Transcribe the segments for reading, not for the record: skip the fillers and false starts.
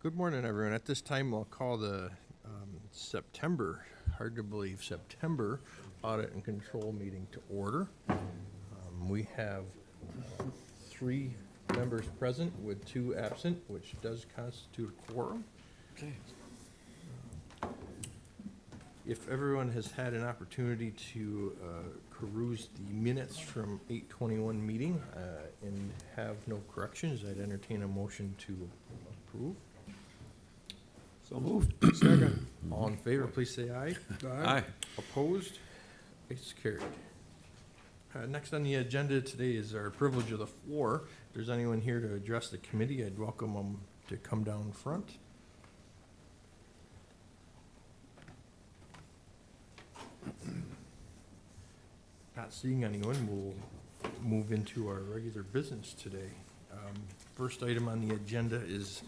Good morning, everyone. At this time, I'll call the September, hard to believe, September Audit and Control meeting to order. We have 3 members present with 2 absent, which does constitute a quorum. Okay. If everyone has had an opportunity to peruse the minutes from 8:21 meeting and have no corrections, I'd entertain a motion to approve. So moved. Second. All in favor, please say aye. Aye. Opposed? It's carried. Next on the agenda today is our privilege of the floor. If there's anyone here to address the committee, I'd welcome them to come down front. Not seeing anyone, we'll move into our regular business today. First item on the agenda is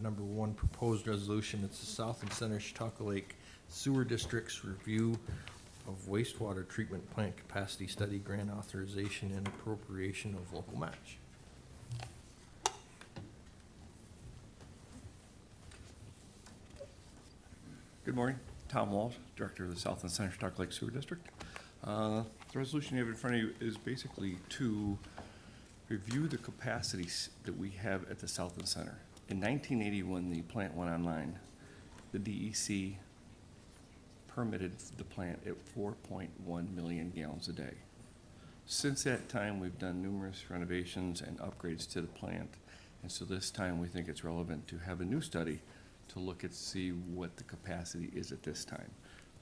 number 1, proposed resolution. It's the South and Center Chautauqua Lake Sewer District's review of wastewater treatment plant capacity study, grant authorization, and appropriation of local match. Good morning. Tom Walsh, Director of the South and Center Chautauqua Lake Sewer District. The resolution you have in front of you is basically to review the capacities that we have at the South and Center. In 1980, when the plant went online, the DEC permitted the plant at 4.1 million gallons a day. Since that time, we've done numerous renovations and upgrades to the plant, and so this time we think it's relevant to have a new study to look at, see what the capacity is at this time.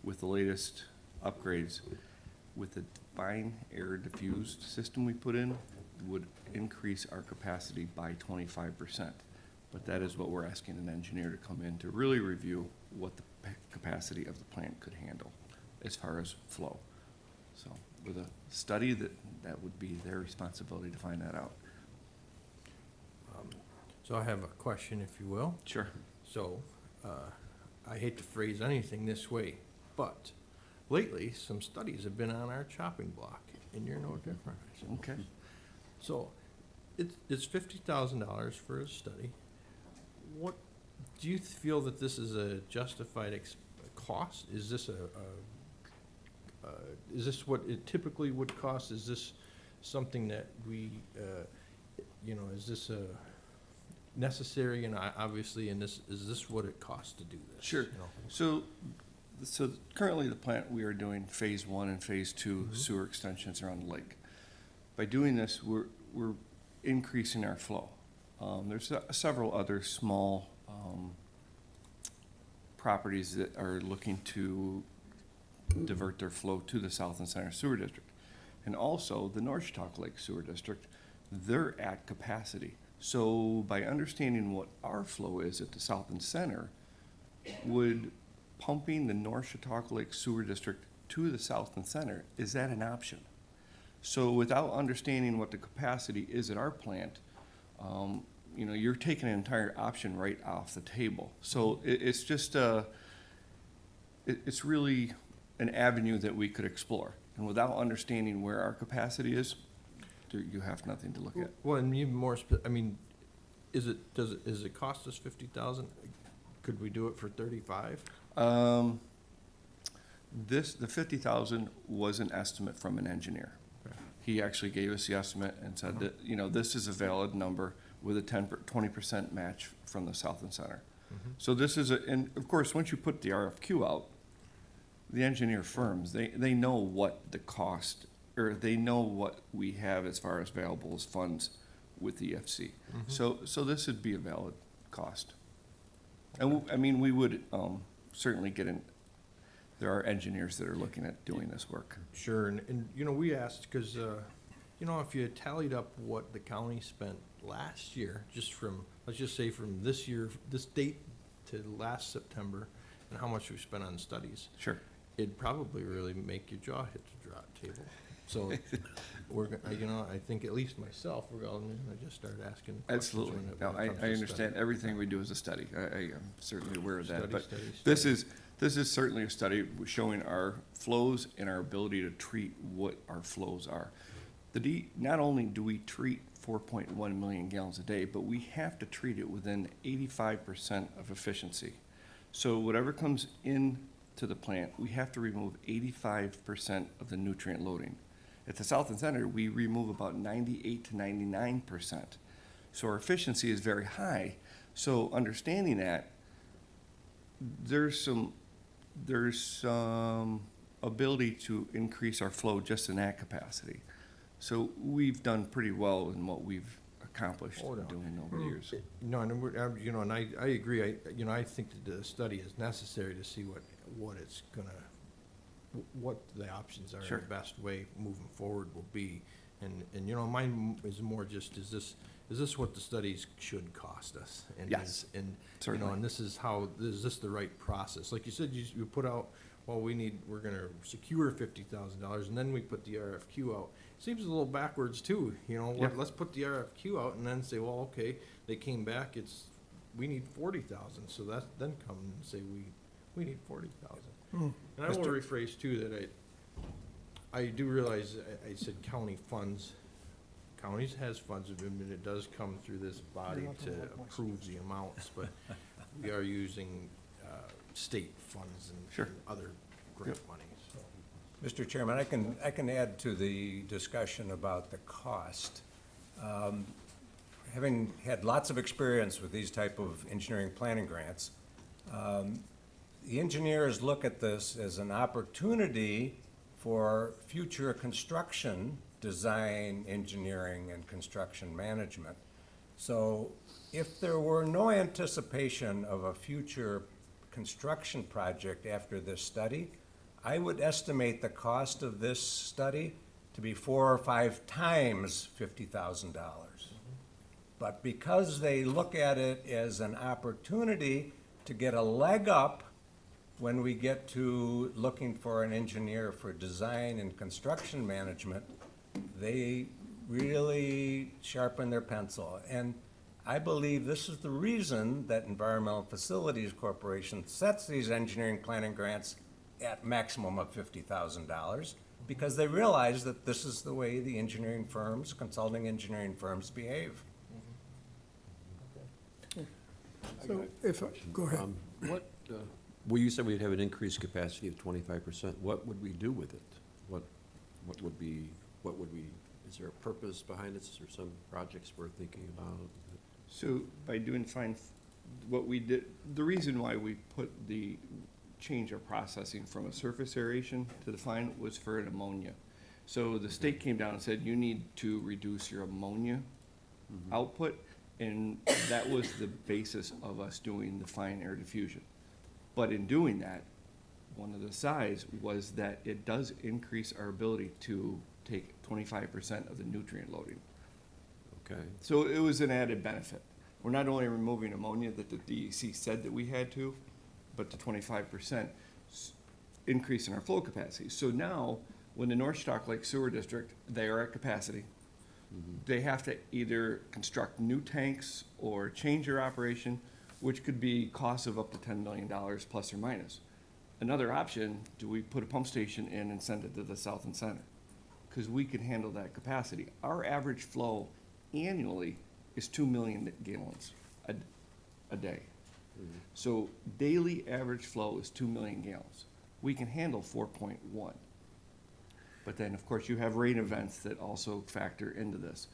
With the latest upgrades, with the fine air diffused system we put in, would increase our capacity by 25%. But that is what we're asking an engineer to come in to really review what the capacity of the plant could handle as far as flow. So with a study, that would be their responsibility to find that out. So I have a question, if you will. Sure. So, I hate to phrase anything this way, but lately, some studies have been on our chopping block, and you're no different. I suppose. Okay. So, it's $50,000 for a study. What, do you feel that this is a justified cost? Is this is this what it typically would cost? Is this something that we, is this a necessary, and obviously, is this what it costs to do this? Sure. You know? So currently the plant, we are doing phase 1 and phase 2 sewer extensions around the lake. By doing this, we're increasing our flow. There's several other small properties that are looking to divert their flow to the South and Center Sewer District. And also the North Chautauqua Lake Sewer District, they're at capacity. So by understanding what our flow is at the South and Center, would pumping the North Chautauqua Lake Sewer District to the South and Center, is that an option? So without understanding what the capacity is at our plant, you're taking an entire option right off the table. So it's just it's really an avenue that we could explore. And without understanding where our capacity is, you have nothing to look at. Well, and even more, does it cost us 50,000? Could we do it for 35? The 50,000 was an estimate from an engineer. Okay. He actually gave us the estimate and said that, this is a valid number with a 20% match from the South and Center. Mm-hmm. So this is and of course, once you put the RFQ out, the engineer firms, they know what the cost, or they know what we have as far as available as funds with the EFC. Mm-hmm. So this would be a valid cost. And we would certainly get in, there are engineers that are looking at doing this work. Sure, and we asked, because, if you tallied up what the county spent last year, just from, let's just say from this year, this date to last September, and how much we spent on studies, Sure. it'd probably really make your jaw hit the drop table. So, I think at least myself, we're going to just start asking questions. Absolutely. when it No, I comes to understand study. everything we do is a study. I am certainly aware of that. Study, But study, this study. is certainly a study showing our flows and our ability to treat what our flows are. Not only do we treat 4.1 million gallons a day, but we have to treat it within 85% of efficiency. So whatever comes in to the plant, we have to remove 85% of the nutrient loading. At the South and Center, we remove about 98 to 99%. So our efficiency is very high. So understanding that, there's some ability to increase our flow just in that capacity. So we've done pretty well in what we've accomplished Oh, no. doing over the years. No, and you know, and I agree. I think that the study is necessary to see what it's gonna, what the options are, Sure. the best way moving forward will be. And you know, mine is more just, is this what the studies should cost us? And Yes, you know, certainly. and this is this the right process? Like you said, you put out, well, we're gonna secure $50,000, and then we put the RFQ out. Seems a little backwards too, you know, Yeah. let's put the RFQ out and then say, well, okay, they came back, we need 40,000, so then come and say, we need 40,000. And I will Mr. rephrase too, that I do realize, I said county funds, counties has funds, and it does come through this body to approve the amounts, but we are using, state funds Sure. and other grant Yep. money, so. Mr. Chairman, I can add to the discussion about the cost. Having had lots of experience with these type of engineering planning grants, the engineers look at this as an opportunity for future construction, design, engineering, and construction management. So if there were no anticipation of a future construction project after this study, I would estimate the cost of this study to be 4 or 5 times $50,000. But because they look at it as an opportunity to get a leg up when we get to looking for an engineer for design and construction management, they really sharpen their pencil. And I believe this is the reason that Environmental Facilities Corporation sets these engineering planning grants at maximum of $50,000, because they realize that this is the way the engineering firms, consulting engineering firms behave. So if, go ahead. Well, you said we'd have an increased capacity of 25%. What would we do with it? What would we, is there a purpose behind this? Is there some projects we're thinking about? So by doing fine, what we did, the reason why we change our processing from a surface aeration to the fine was for an ammonia. So the state came down and said, you need to reduce your ammonia output, and that was the basis of us doing the fine air diffusion. But in doing that, one of the sides was that it does increase our ability to take 25% of the nutrient loading. Okay, So it was an added benefit. We're not only removing ammonia that the DEC said that we had to, but the 25% increase in our flow capacity. So now, when the North Stock Lake Sewer District, they are at capacity, they have to either construct new tanks or change their operation, which could be costs of up to $10 million plus or minus. Another option, do we put a pump station in and send it to the South and Center? Because we can handle that capacity. Our average flow annually is 2 million gallons a day. So daily average flow is 2 million gallons. We can handle 4.1. But then, of course, you have rain events that also factor into this.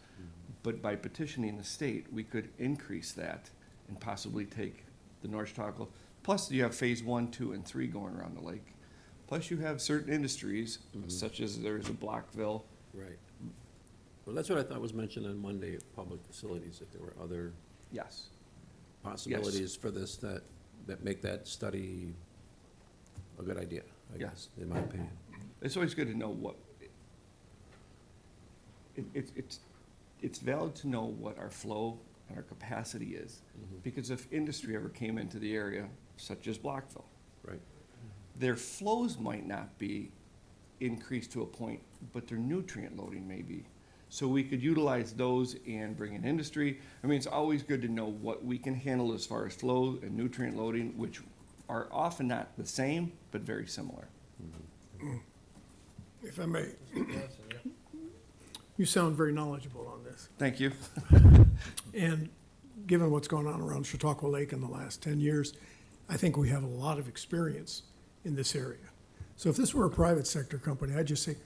But by petitioning the state, we could increase that and possibly take the North Stockholm. Plus, you have phase 1, 2, and 3 going around the lake. Plus, you have certain industries, such as there's a Blockville. right. Well, that's what I thought was mentioned on Monday at Public Facilities, that there were other Yes. possibilities for this that make that study a good idea, I guess, in my opinion. It's always good to know what, it's valid to know what our flow and our capacity is. Because if industry ever came into the area, such as Blockville, Right. their flows might not be increased to a point, but their nutrient loading may be. So we could utilize those and bring in industry. I mean, it's always good to know what we can handle as far as flow and nutrient loading, which are often not the same, but very similar. If I may, You sound very knowledgeable on this. Thank you. And given what's gone on around Chautauqua Lake in the last 10 years, I think we have a lot of experience in this area. So if this were a private sector company, I'd just say,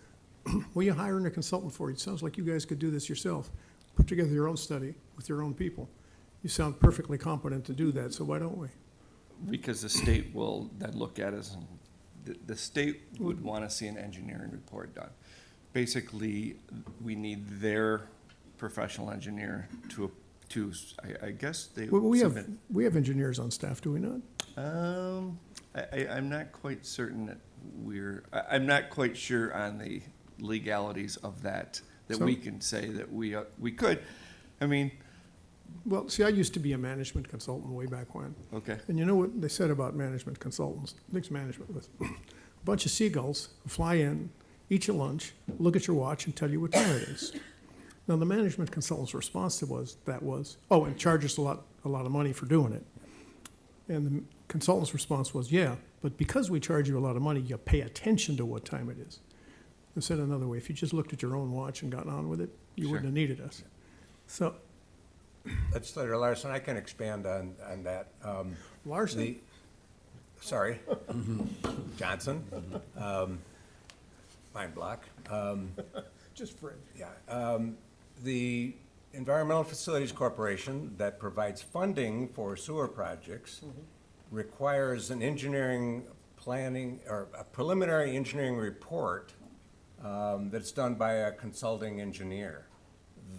what are you hiring a consultant for? It sounds like you guys could do this yourself. Put together your own study with your own people. You sound perfectly competent to do that, so why don't we? Because the state will then look at us, and the state would want to see an engineering report done. Basically, we need their professional engineer to, I guess they Well, submit. we have engineers on staff, do we not? I'm not quite certain that I'm not quite sure on the legalities of that So- we can say that we could. I mean, Well, see, I used to be a management consultant way back when. okay, And you know what they said about management consultants? Mixed management was a bunch of seagulls who fly in, eat your lunch, look at your watch, and tell you what time it is. Now, the management consultant's response to was, oh, and charge us a lot of money for doing it. And the consultant's response was, yeah, but because we charge you a lot of money, you pay attention to what time it is. And said another way, if you just looked at your own watch and gotten on with it, you Sure. wouldn't have needed us. So, Legislator Larson, I can expand on that. Larson, The, sorry, Johnson, mind block. just Fred. Yeah, the Environmental Facilities Corporation that provides funding for sewer projects requires an engineering planning, or a preliminary engineering report that's done by a consulting engineer.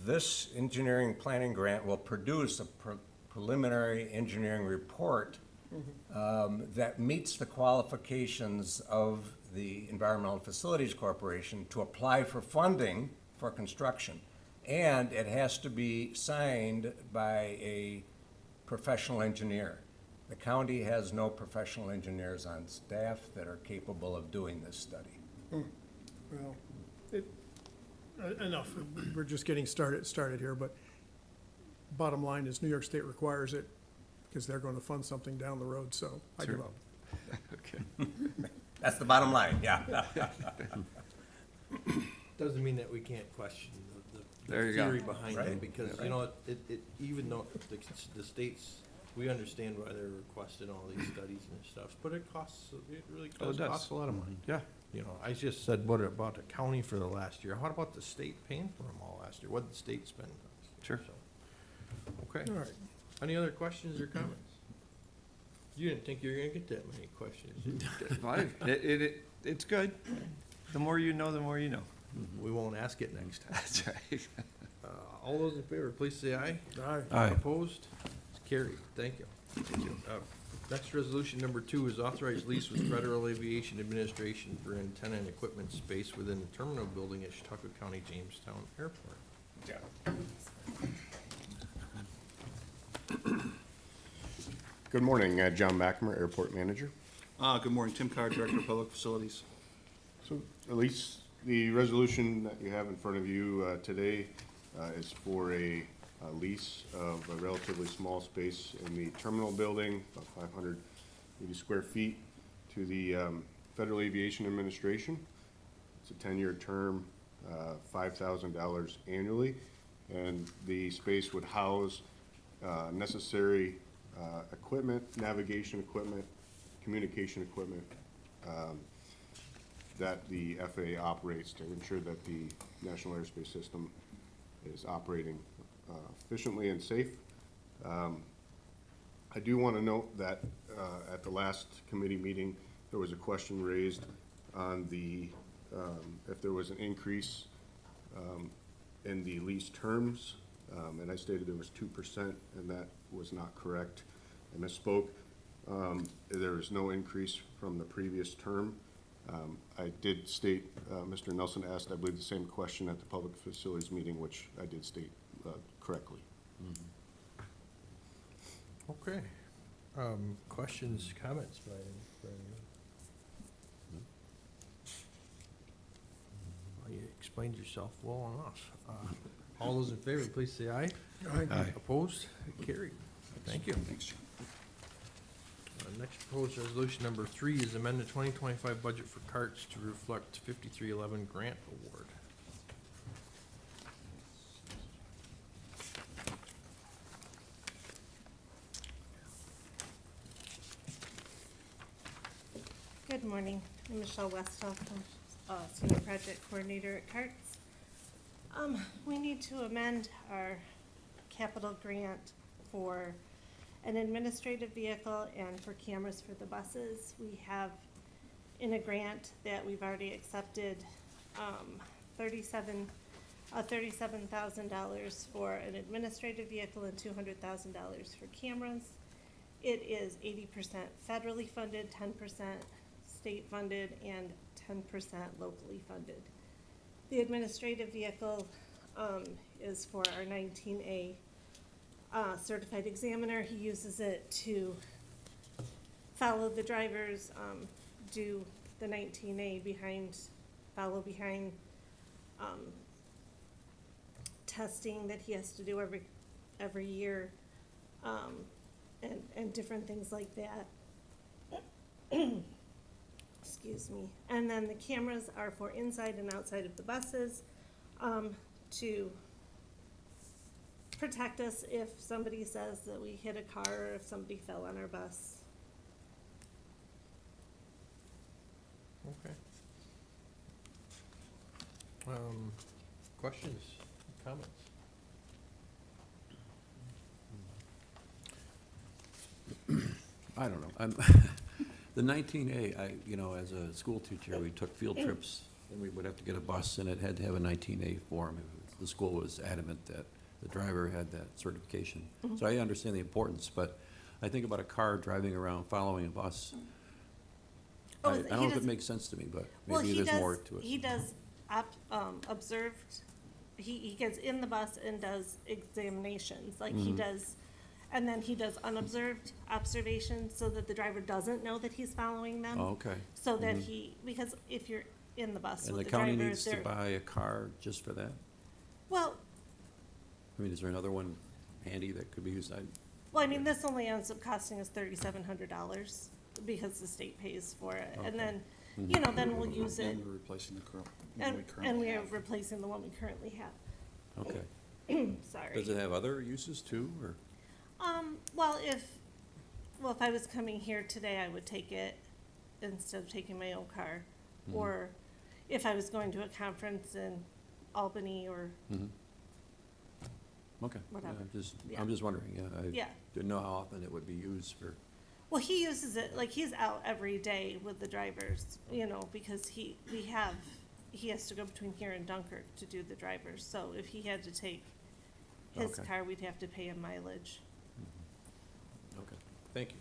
This engineering planning grant will produce a preliminary engineering report that meets the qualifications of the Environmental Facilities Corporation to apply for funding for construction. And it has to be signed by a professional engineer. The county has no professional engineers on staff that are capable of doing this study. Well, enough. We're just getting started here, but bottom line is New York State requires it because they're going to fund something down the road, so I give Sure. up. okay. That's the bottom line, yeah. Doesn't mean that we can't question There the you go. theory behind Right. it, because, you know, even though the states, we understand why they're requesting all these studies and stuff, but it really Oh, it does does. cost a lot of money. Yeah, You know, I just said, what about the county for the last year? How about the state paying for them all last year? What did the state spend? last year? Sure. So, okay. All right. Any other questions or comments? You didn't think you were gonna get that many questions, did you? fine. It's good. The more you know, the more you know. We won't ask it next time. That's right. All those in favor, please say aye. Aye. Aye. Opposed? It's carried. Thank you. Thank you. Next resolution, number 2, is authorized lease with Federal Aviation Administration for antenna and equipment space within the terminal building at Chautauqua County Jamestown Airport. Good morning, John McNamara, Airport Manager. Good morning, Tim Carr, Director of Public Facilities. So, at least the resolution that you have in front of you today is for a lease of a relatively small space in the terminal building, about 580 square feet, to the Federal Aviation Administration. It's a 10-year term, $5,000 annually, and the space would house necessary equipment, navigation equipment, communication equipment that the FAA operates to ensure that the National Airspace System is operating efficiently and safe. I do want to note that at the last committee meeting, there was a question raised on the, if there was an increase in the lease terms, and I stated there was 2%, and that was not correct. I misspoke. There is no increase from the previous term. I did state, Mr. Nelson asked, I believe, the same question at the public facilities meeting, which I did state correctly. Okay. Questions, comments by anyone? Well, you explained yourself well enough. All those in favor, please say aye. Aye. Opposed? Carried. Thank you. Thanks, John. Next proposed resolution, number 3, is amend the 2025 budget for carts to reflect 5311 grant award. Good morning. I'm Michelle Westhoff, Senior Project Coordinator at CARTS. We need to amend our capital grant for an administrative vehicle and for cameras for the buses. We have in a grant that we've already accepted, $37,000 for an administrative vehicle and $200,000 for cameras. It is 80% federally funded, 10% state funded, and 10% locally funded. The administrative vehicle is for our 19A certified examiner. He uses it to follow the drivers, do the 19A follow behind testing that he has to do every year, and different things like that. Excuse me. And then the cameras are for inside and outside of the buses, to protect us if somebody says that we hit a car or if somebody fell on our bus. Okay. Questions, comments? I don't know. The 19A, as a school teacher, we took field trips, and we would have to get a bus, and it had to have a 19A form. The school was adamant that the driver had that certification. So I understand the importance, but I think about a car driving around following a bus. Oh, I he don't know if does- it makes sense to me, but Well, maybe he there's more does, to it. he does observed, he gets in the bus and does examinations, like he does, and then he does unobserved observations so that the driver doesn't know that he's following them. Oh, okay. So that because if you're in the bus And with the the driver, county needs to they're, buy a car just for that? well, I mean, is there another one handy that could be used? I mean, this only ends up costing us $3,700 because the state pays for it, Okay. and then, then we'll use it, And we're replacing the current, one we and currently we are have. replacing the one we currently have. Okay. Sorry. Does it have other uses too, or? Well, if I was coming here today, I would take it instead of taking my own car. Or if I was going to a conference in Albany or, Okay. Whatever. I'm just wondering, I Yeah. didn't know how often it would be used for. well, he uses it, like, he's out every day with the drivers, because he has to go between here and Dunkirk to do the drivers. So if he had to take his Okay. car, we'd have to pay him mileage. Okay, thank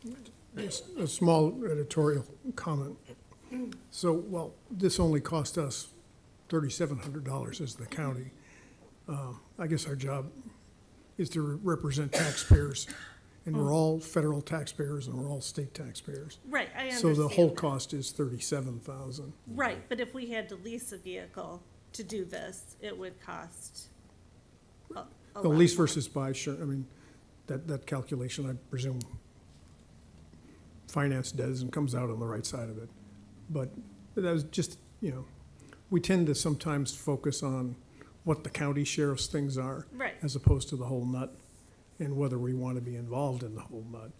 you. Just a small editorial comment. So, this only cost us $3,700 as the county. I guess our job is to represent taxpayers, and we're all federal taxpayers and we're all state taxpayers. Right, I So understand the whole that. cost is $37,000. Right, but if we had to lease a vehicle to do this, it would cost a The lot lease more. versus buy, sure, I mean, that calculation, I presume, finance does and comes out on the right side of it. But that was just, we tend to sometimes focus on what the county sheriff's things are. Right. As opposed to the whole nut and whether we want to be involved in the whole nut.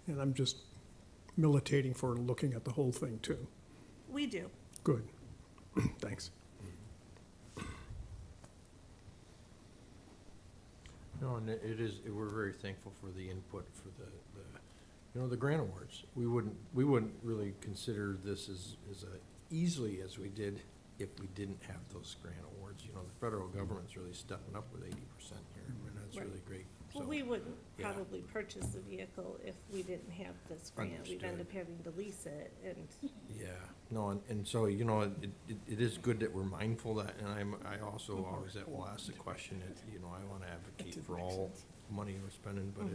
And I'm just militating for looking at the whole thing too. We do. Good. Thanks. No, and it is, we're very thankful for the input for the grant awards. We wouldn't really consider this as easily as we did if we didn't have those grant awards. The federal government's really stepping up with 80% here, and that's Right. really great. Well, So, we wouldn't yeah. probably purchase the vehicle if we didn't have this grant. We'd end Understood. up having to lease it, and Yeah, no, and so, it is good that we're mindful that, and I also always will ask the question, I want to advocate for all money we're spending, but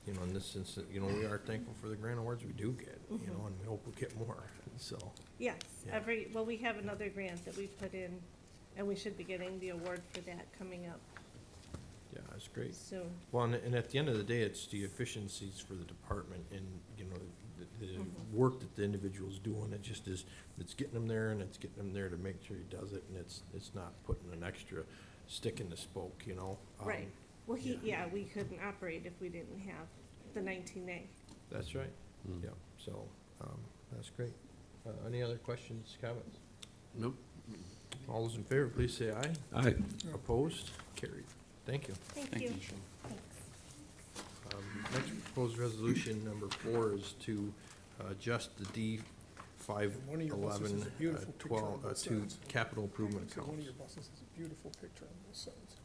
in this instance, we are thankful for the grant awards we do get, and we hope we get more, so. yes, Yeah. we have another grant that we put in, and we should be getting the award for that coming up Yeah, that's great. soon. Well, and at the end of the day, it's the efficiencies for the department and, the work that the individual's doing. It just is, it's getting them there and it's getting them there to make sure he does it, and it's not putting an extra stick in the spoke, Right. Well, yeah. we couldn't operate if we didn't have the 19A. That's right. Yeah, so, that's great. Any other questions, comments? Nope. All those in favor, please say aye. Aye. Opposed? Carried. Thank you. Thank you. Michelle. Thanks. Next proposed resolution, number 4, is to adjust the D One of your buses 511 has a beautiful picture on 12 both to sides. capital improvement So one of accounts. your buses has a beautiful picture on both sides.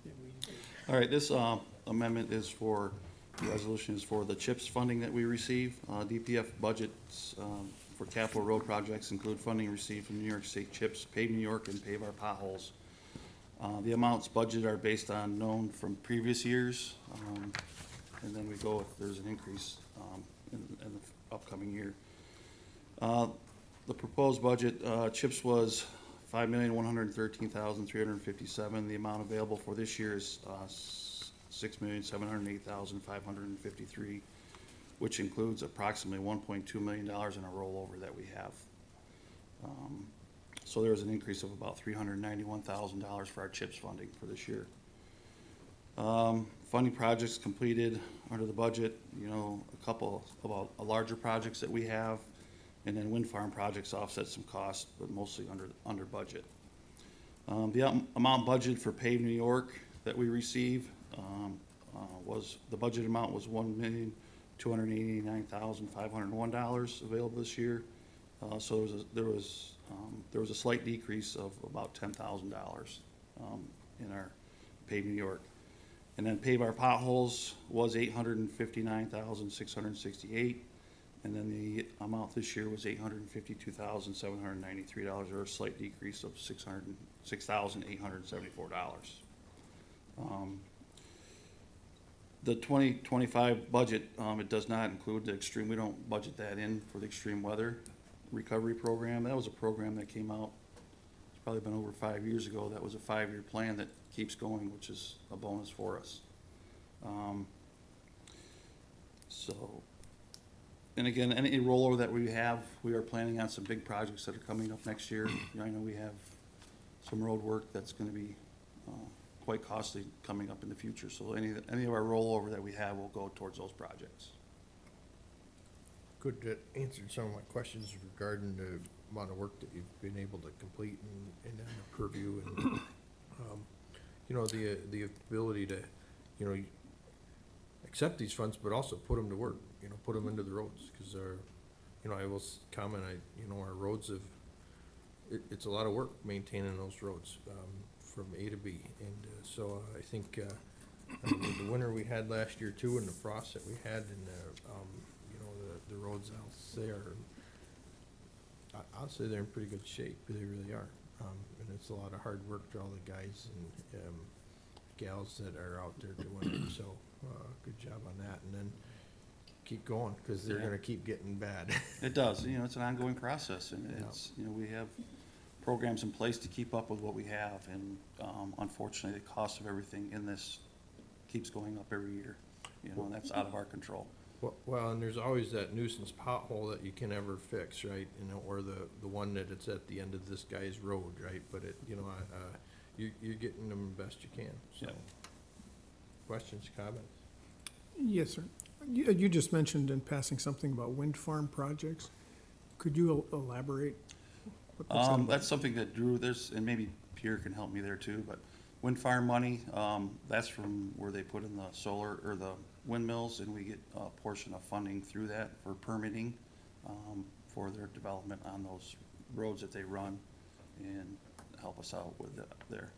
Yeah, we- All right, this amendment is for, the resolution is for the CHIPS funding that we receive. DPF budgets for capital road projects include funding received from New York State CHIPS, Pave New York, and Pave Our Potholes. The amounts budgeted are based on known from previous years, and then we go if there's an increase in the upcoming year. The proposed budget, CHIPS was $5,113,357. The amount available for this year is $6,708,553, which includes approximately $1.2 million in a rollover that we have. So there was an increase of about $391,000 for our CHIPS funding for this year. Funding projects completed under the budget, a couple of larger projects that we have, and then wind farm projects offset some costs, but mostly under budget. The amount budgeted for Pave New York that we receive the budget amount was $1,289,501 available this year. So there was a slight decrease of about $10,000 in our Pave New York. And then Pave Our Potholes was $859,668, and then the amount this year was $852,793, or a slight decrease of $6,874. The 2025 budget, it does not include the extreme, we don't budget that in for the extreme weather recovery program. That was a program that came out, it's probably been over 5 years ago. That was a 5-year plan that keeps going, which is a bonus for us. And again, any rollover that we have, we are planning on some big projects that are coming up next year. I know we have some road work that's gonna be quite costly coming up in the future. So any of our rollover that we have will go towards those projects. Good, that answered some of my questions regarding the amount of work that you've been able to complete and then the purview and, the ability to, accept these funds, but also put them to work, put them into the roads, because I will comment, our roads have, it's a lot of work maintaining those roads, from A to B, and, so I think, with the winter we had last year too, and the frost that we had, and, the roads, I'll say they're in pretty good shape, they really are. And it's a lot of hard work to all the guys and, gals that are out there doing it, so, good job on that, and then keep going, because they're gonna keep getting bad. It does, it's an ongoing process, and it's, we have programs in place to keep up with what we have, and unfortunately, the cost of everything in this keeps going up every year, and that's out of our control. Well, and there's always that nuisance pothole that you can never fix, right, or the one that it's at the end of this guy's road, right, but you're getting them the best you can, so. Yep. Questions, comments? Yes, sir. You just mentioned in passing something about wind farm projects. Could you elaborate? What's that about? That's something that Drew, and maybe Pierre can help me there too, but wind farm money, that's from where they put in the solar, or the windmills, and we get a portion of funding through that for permitting, for their development on those roads that they run, and help us out with there.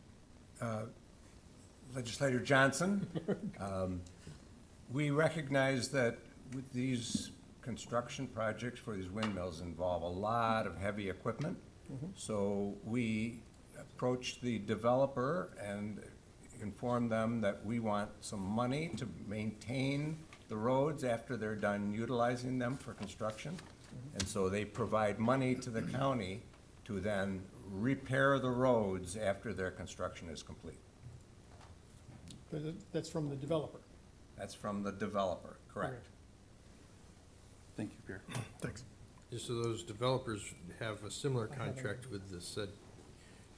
Legislator Johnson, we recognize that with these construction projects for these windmills involve a lot of heavy equipment. So we approached the developer and informed them that we want some money to maintain the roads after they're done utilizing them for construction. And so they provide money to the county to then repair the roads after their construction is complete. That's from the developer. That's from the developer, correct? Thank you, Pierre. Thanks. Just so those developers have a similar contract with the said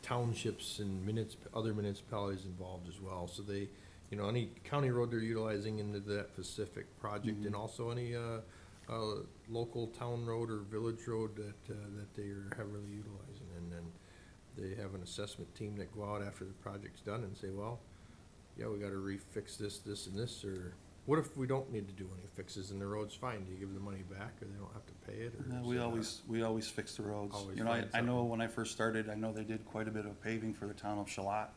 townships and other municipalities involved as well, so they, any county road they're utilizing into that specific project, and also any, local town road or village road that they are heavily utilizing. And then they have an assessment team that go out after the project's done and say, well, yeah, we gotta refix this, this, and this, or what if we don't need to do any fixes and the road's fine? Do you give them the money back, or they don't have to pay it, or? No, is it, we always fix the roads. Always You know, find I know something. when I first started, I know they did quite a bit of paving for the town of Shalat.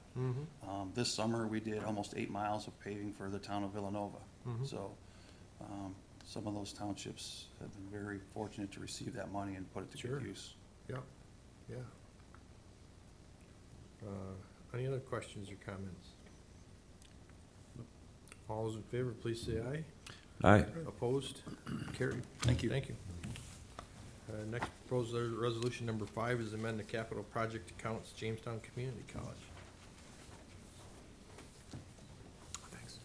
This summer, we did almost 8 miles of paving for the town of Villanova. So, some of those townships have been very fortunate to receive that money and put it to Sure. good use. Yeah, yeah. Any other questions or comments? All those in favor, please say aye. Aye. Opposed? Carried. Thank you. Thank you. Next proposed resolution number 5 is amend the capital project accounts, Jamestown Community College. Thanks.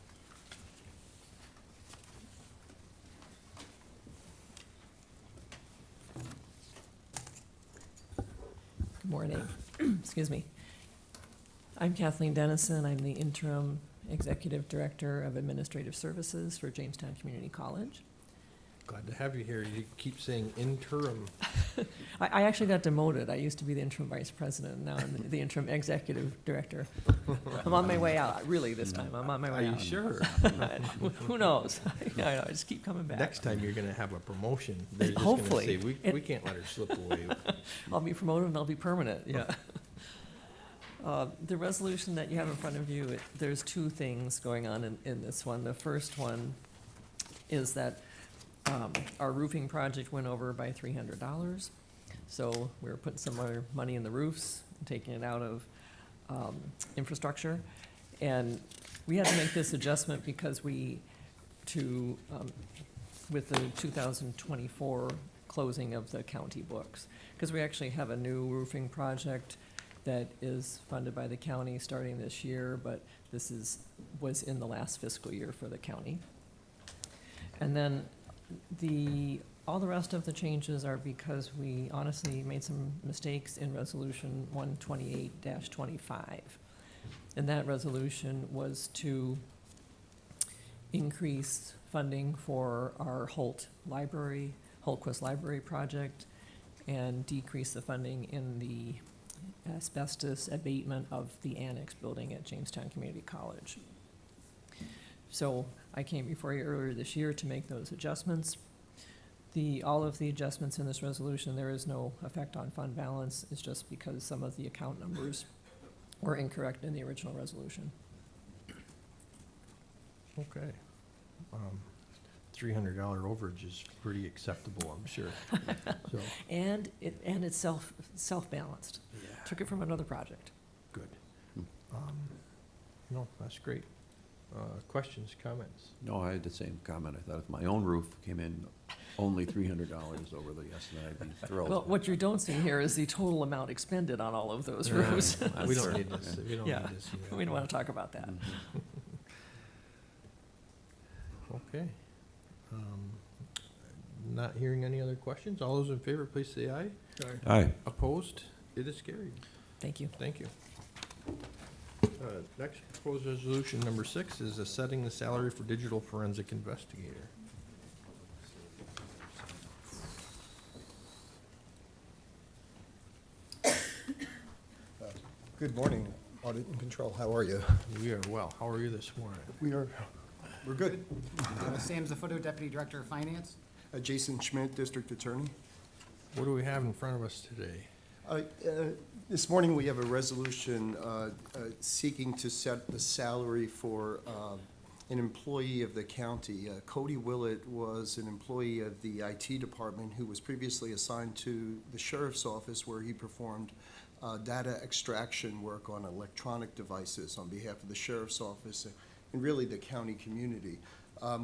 Good morning. Excuse me. I'm Kathleen Dennison. I'm the interim executive director of administrative services for Jamestown Community College. Glad to have you here. You keep saying interim. I actually got demoted. I used to be the interim vice president, and now I'm the interim executive director. I'm on my way out, really, this time. I'm on my Are way you out. sure? Who knows? I just keep coming back. Next time you're gonna have a promotion. They're just gonna Hopefully. say, we can't let her slip away. I'll be promoted and I'll be permanent, yeah. The resolution that you have in front of you, there's 2 things going on in this one. The first one is that our roofing project went over by $300. So we're putting some more money in the roofs, and taking it out of infrastructure. And we had to make this adjustment because with the 2024 closing of the county books, because we actually have a new roofing project that is funded by the county starting this year, but this was in the last fiscal year for the county. And then all the rest of the changes are because we honestly made some mistakes in resolution 128-25. And that resolution was to increase funding for our Holtquist Library project, and decrease the funding in the asbestos abatement of the annex building at Jamestown Community College. So I came before you earlier this year to make those adjustments. All of the adjustments in this resolution, there is no effect on fund balance. It's just because some of the account numbers were incorrect in the original resolution. Okay. $300 overage is pretty acceptable, I'm sure. So, And it's self-balanced. Took it from another project. good. No, that's great. Questions, comments? No, I had the same comment. I thought if my own roof came in only $300 over the estimate, I'd be thrilled. Well, what you don't see here is the total amount expended on all of those roofs. We don't need this, we don't Yeah. need this. We don't want to talk about that. Okay. Not hearing any other questions. All those in favor, please say aye. Aye. Opposed? It is carried. Thank you. Thank you. Next proposed resolution number 6 is setting the salary for digital forensic investigator. Good morning, Audit and Control. How are you? We are well. How are you this morning? We're good. Sam Zafoto, Deputy Director of Finance. Jason Schmidt, District Attorney. What do we have in front of us today? This morning, we have a resolution seeking to set the salary for an employee of the county. Cody Willett was an employee of the IT department who was previously assigned to the sheriff's office, where he performed data extraction work on electronic devices on behalf of the sheriff's office and really the county community.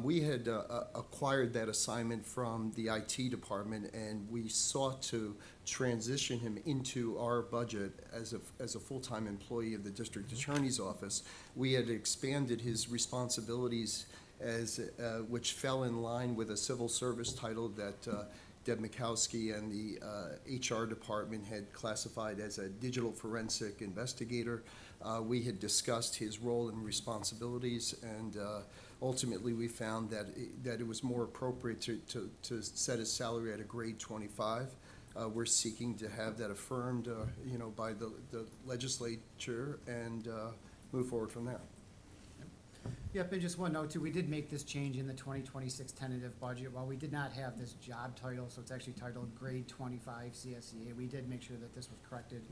We had acquired that assignment from the IT department, and we sought to transition him into our budget as a full-time employee of the district attorney's office. We had expanded his responsibilities which fell in line with a civil service title that Deb Mikowski and the HR department had classified as a digital forensic investigator. We had discussed his role and responsibilities, and ultimately, we found that that it was more appropriate to set his salary at a grade 25. We're seeking to have that affirmed, by the legislature and move forward from there. Yep, and just one note too, we did make this change in the 2026 tentative budget. While we did not have this job title, so it's actually titled grade 25 CSEA, we did make sure that this was corrected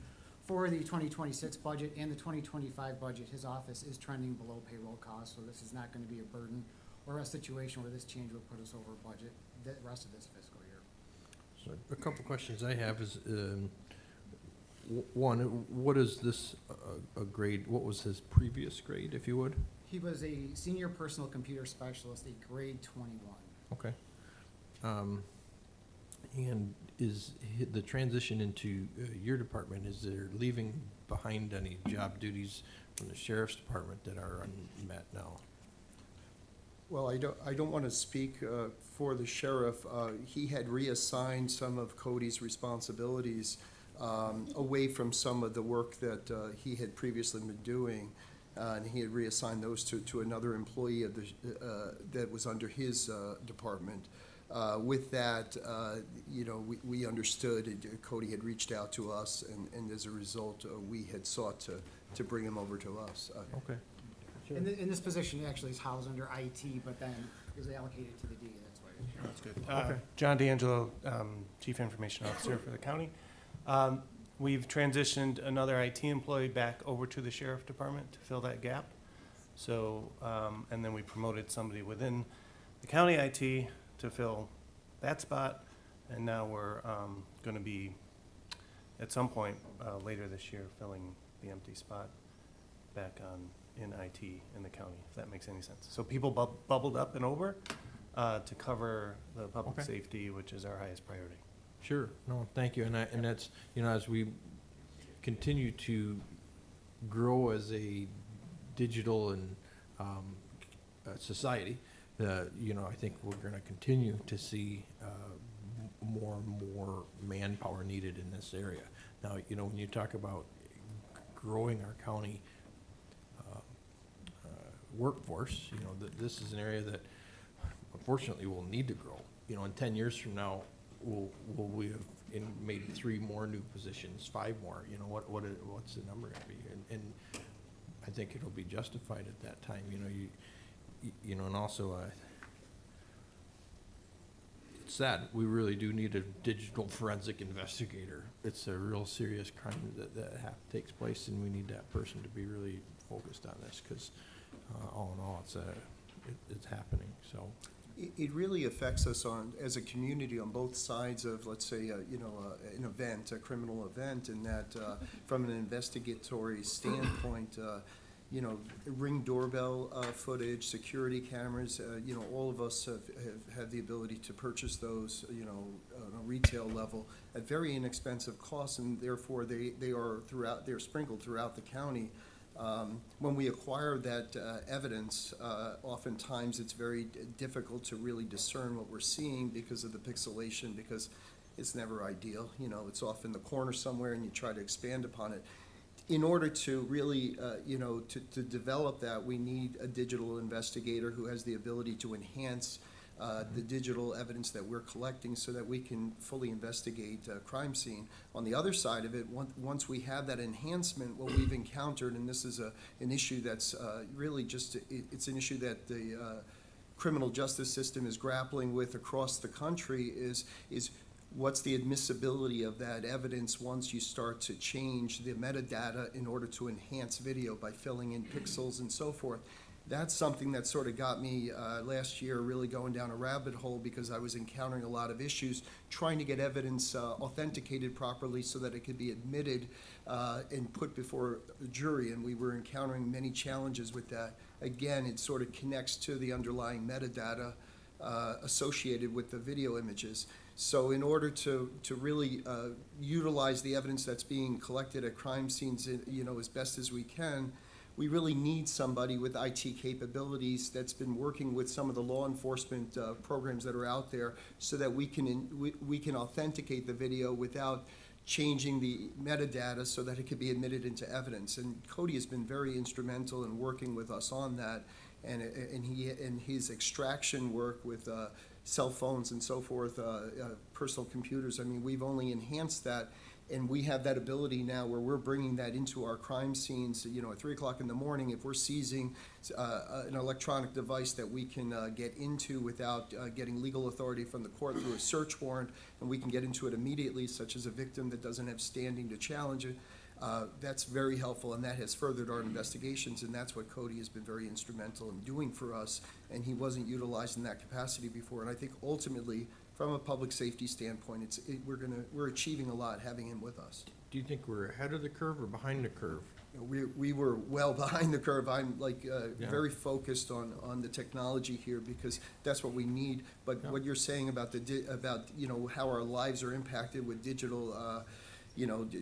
for the 2026 budget and the 2025 budget. His office is trending below payroll costs, so this is not going to be a burden or a situation where this change would put us over budget the rest of this fiscal year. So a couple questions I have is, one, what is this, a grade, what was his previous grade, if you would? He was a senior personal computer specialist, a grade 21. Okay. And is the transition into your department, is there leaving behind any job duties from the sheriff's department that are unmet now? Well, I don't want to speak for the sheriff. He had reassigned some of Cody's responsibilities away from some of the work that he had previously been doing. And he had reassigned those to another employee of that was under his department. With that, we understood, Cody had reached out to us, and as a result, we had sought to bring him over to us. Okay. In this position, he actually is housed under IT, but then is allocated to the D, that's why. That's good. Okay. John D'Angelo, Chief Information Officer for the county. We've transitioned another IT employee back over to the sheriff department to fill that gap. So, and then we promoted somebody within the county IT to fill that spot. And now we're going to be, at some point later this year, filling the empty spot back in IT in the county, if that makes any sense. So people bubbled up and over to cover the public Okay. safety, which is our highest priority. Sure, no, thank you, and that's, as we continue to grow as a digital and society, I think we're gonna continue to see more and more manpower needed in this area. Now, when you talk about growing our county workforce, this is an area that unfortunately will need to grow. In 10 years from now, will we have made 3 more new positions, 5 more? What's the number gonna be? And I think it'll be justified at that time. And also, it's sad. We really do need a digital forensic investigator. It's a real serious crime that takes place, and we need that person to be really focused on this, because all in all, it's happening. So. It really affects us as a community on both sides of, let's say, an event, a criminal event, in that from an investigatory standpoint, Ring doorbell footage, security cameras, all of us have the ability to purchase those, on a retail level at very inexpensive costs, and therefore they're sprinkled throughout the county. When we acquire that evidence, oftentimes it's very difficult to really discern what we're seeing because of the pixelation, because it's never ideal. It's off in the corner somewhere, and you try to expand upon it. In order to really, to develop that, we need a digital investigator who has the ability to enhance the digital evidence that we're collecting so that we can fully investigate a crime scene. On the other side of it, once we have that enhancement, what we've encountered, and this is an issue that's really it's an issue that the criminal justice system is grappling with across the country, is what's the admissibility of that evidence once you start to change the metadata in order to enhance video by filling in pixels and so forth. That's something that sort of got me last year really going down a rabbit hole, because I was encountering a lot of issues trying to get evidence authenticated properly so that it could be admitted and put before the jury, and we were encountering many challenges with that. Again, it sort of connects to the underlying metadata associated with the video images. So in order to really utilize the evidence that's being collected at crime scenes, as best as we can, we really need somebody with IT capabilities that's been working with some of the law enforcement programs that are out there, so that we can authenticate the video without changing the metadata so that it could be admitted into evidence. And Cody has been very instrumental in working with us on that. and his extraction work with cell phones and so forth, personal computers. I mean, we've only enhanced that, and we have that ability now where we're bringing that into our crime scenes. You know, at 3 o'clock in the morning, if we're seizing an electronic device that we can get into without getting legal authority from the court through a search warrant, and we can get into it immediately, such as a victim that doesn't have standing to challenge it. That's very helpful, and that has furthered our investigations, and that's what Cody has been very instrumental in doing for us, and he wasn't utilized in that capacity before. And I think ultimately, from a public safety standpoint, we're achieving a lot having him with us. Do you think we're ahead of the curve or behind the curve? We were well behind the curve. I'm Yeah. very focused on the technology here because that's what we need. But Yeah. what you're saying about how our lives are impacted with digital,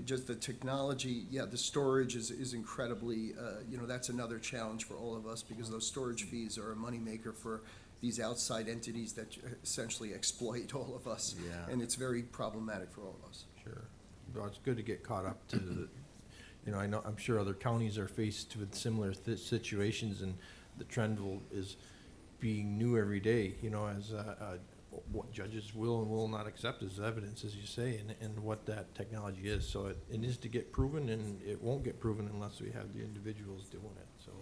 just the technology, the storage is incredibly, that's another challenge for all of us because those storage fees are a moneymaker for these outside entities that essentially exploit all of us. Yeah. And it's very problematic for all of us. Sure. Well, it's good to get caught up to the, I'm sure other counties are faced with similar situations, and the trend is being new every day, as what judges will and will not accept as evidence, as you say, and what that technology is. So it needs to get proven, and it won't get proven unless we have the individuals doing it. So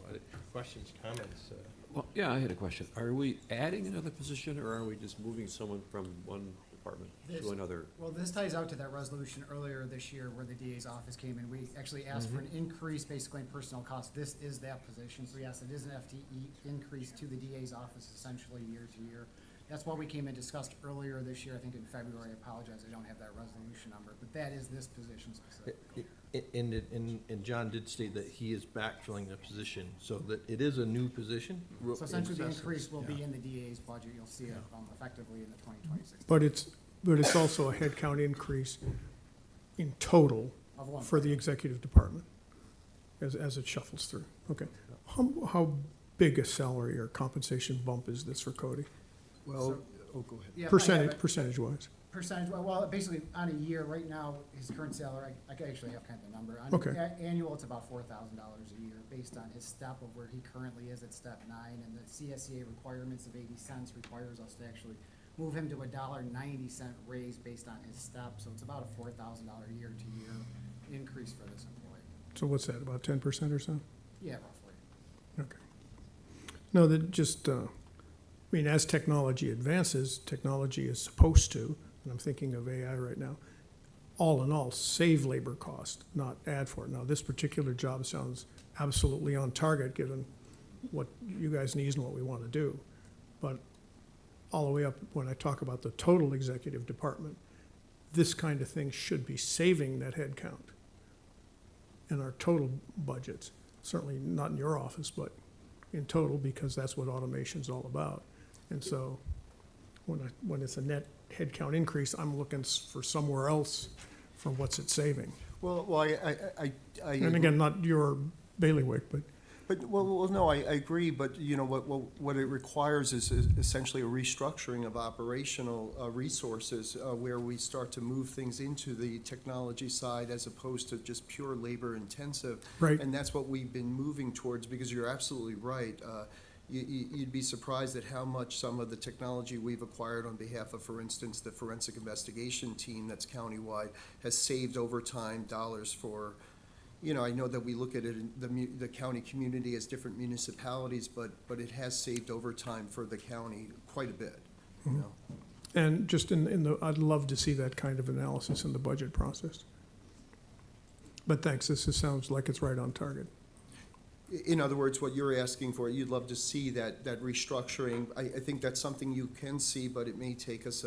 questions, comments? Well, yeah, I had a question. Are we adding another position, or are we just moving someone from one department to another? Well, this ties out to that resolution earlier this year where the DA's office came in. We actually asked for an increase basically in personnel costs. This is that position. So yes, it is an FTE increase to the DA's office essentially year to year. That's what we came and discussed earlier this year, I think in February. I apologize, I don't have that resolution number, but that is this position specifically. And John did state that he is backfilling the position, so that it is a new position. So essentially the in essence. increase will be Yeah. in the DA's budget. You'll see it effectively in the 2026. But it's also a headcount increase in total Of one. for the executive department as it shuffles through. Okay. How big a salary or compensation bump is this for Cody? Well, So- go ahead. Yeah, if I have it. Percentage-wise? Well, basically, on a year, right now, his current salary, I actually have kind of the number. On Okay. Annual, it's about $4,000 a year, based on his step of where he currently is at step 9, and the CSEA requirements of 80 cents requires us to actually move him to a $1.90 raise based on his step, so it's about a $4,000 year-to-year increase for this employee. So what's that, about 10% or so? Yeah, roughly. Okay. No, that just, as technology advances, technology is supposed to, and I'm thinking of AI right now, all in all, save labor cost, not add for it. Now, this particular job sounds absolutely on target, given what you guys need and what we want to do. But all the way up, when I talk about the total executive department, this kind of thing should be saving that head count in our total budgets. Certainly not in your office, but in total, because that's what automation's all about. And so when it's a net headcount increase, I'm looking for somewhere else for what's it saving. Well, I And again, not your bailiwick, but no, I agree, but what it requires is essentially a restructuring of operational resources where we start to move things into the technology side as opposed to just pure labor intensive. Right. And that's what we've been moving towards, because you're absolutely right. You'd be surprised at how much some of the technology we've acquired on behalf of, for instance, the forensic investigation team that's countywide has saved overtime dollars for, I know that we look at it in the county community as different municipalities, but it has saved overtime for the county quite a bit, and just I'd love to see that kind of analysis in the budget process. But thanks, this sounds like it's right on target. In other words, what you're asking for, you'd love to see that restructuring. I think that's something you can see, but it may take us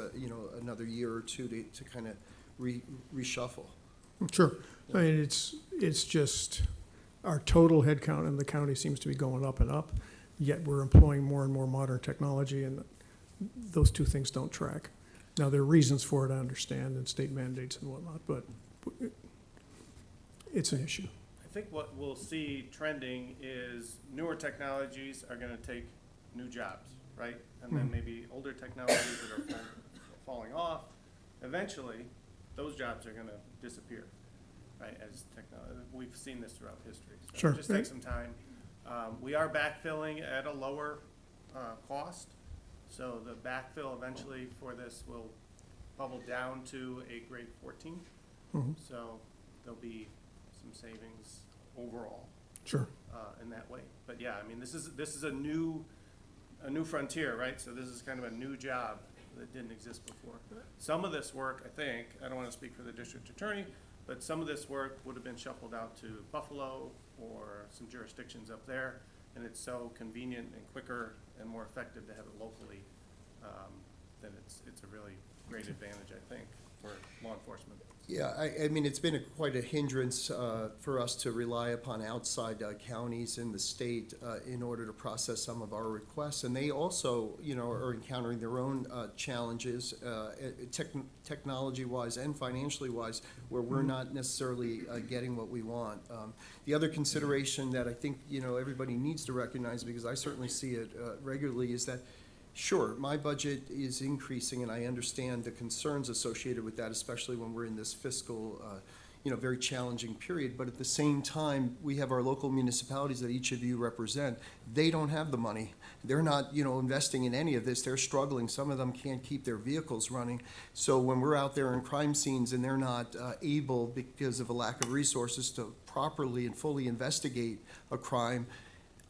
another year or two to kind of reshuffle. Sure. I mean, it's just our total headcount in the county seems to be going up and up, yet we're employing more and more modern technology, and those two things don't track. Now, there are reasons for it, I understand, and state mandates and whatnot, but it's an issue. I think what we'll see trending is newer technologies are gonna take new jobs, right? And then maybe older technologies that are falling off. Eventually, those jobs are gonna disappear, right? As technology, we've seen this throughout history. So Sure. Just take some time. We are backfilling at a lower cost, so the backfill eventually for this will bubble down to a grade 14. So there'll be some savings overall Sure. in that way. But yeah, I mean, this is a new frontier, right? So this is kind of a new job that didn't exist before. Some of this work, I think, I don't want to speak for the district attorney, but some of this work would have been shuffled out to Buffalo or some jurisdictions up there, and it's so convenient and quicker and more effective to have it locally, that it's a really great advantage, I think, for law enforcement. Yeah, I mean, it's been quite a hindrance for us to rely upon outside counties in the state in order to process some of our requests. And they also, are encountering their own challenges, technology-wise and financially-wise, where we're not necessarily getting what we want. The other consideration that I think, everybody needs to recognize, because I certainly see it regularly, is that sure, my budget is increasing, and I understand the concerns associated with that, especially when we're in this fiscal, very challenging period. But at the same time, we have our local municipalities that each of you represent. They don't have the money. They're not, investing in any of this. They're struggling. Some of them can't keep their vehicles running. So when we're out there in crime scenes and they're not able, because of a lack of resources, to properly and fully investigate a crime,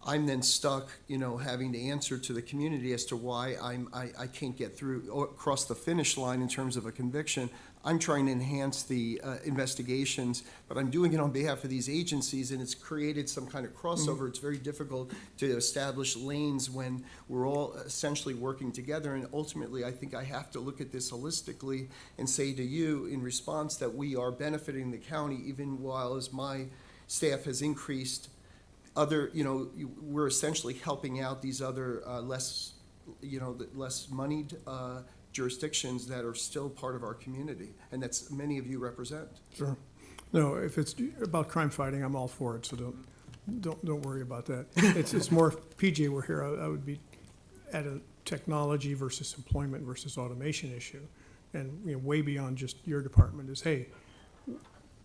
I'm then stuck, having to answer to the community as to why I can't get through or across the finish line in terms of a conviction. I'm trying to enhance the investigations, but I'm doing it on behalf of these agencies, and it's created some kind of crossover. It's very difficult to establish lanes when we're all essentially working together. And ultimately, I think I have to look at this holistically and say to you in response that we are benefiting the county, even while as my staff has increased. We're essentially helping out these other less moneyed jurisdictions that are still part of our community, and that's many of you represent. Sure. No, if it's about crime fighting, I'm all for it, so don't worry about that. It's more, if PJ were here, I would be at a technology versus employment versus automation issue. And, way beyond just your department is, hey,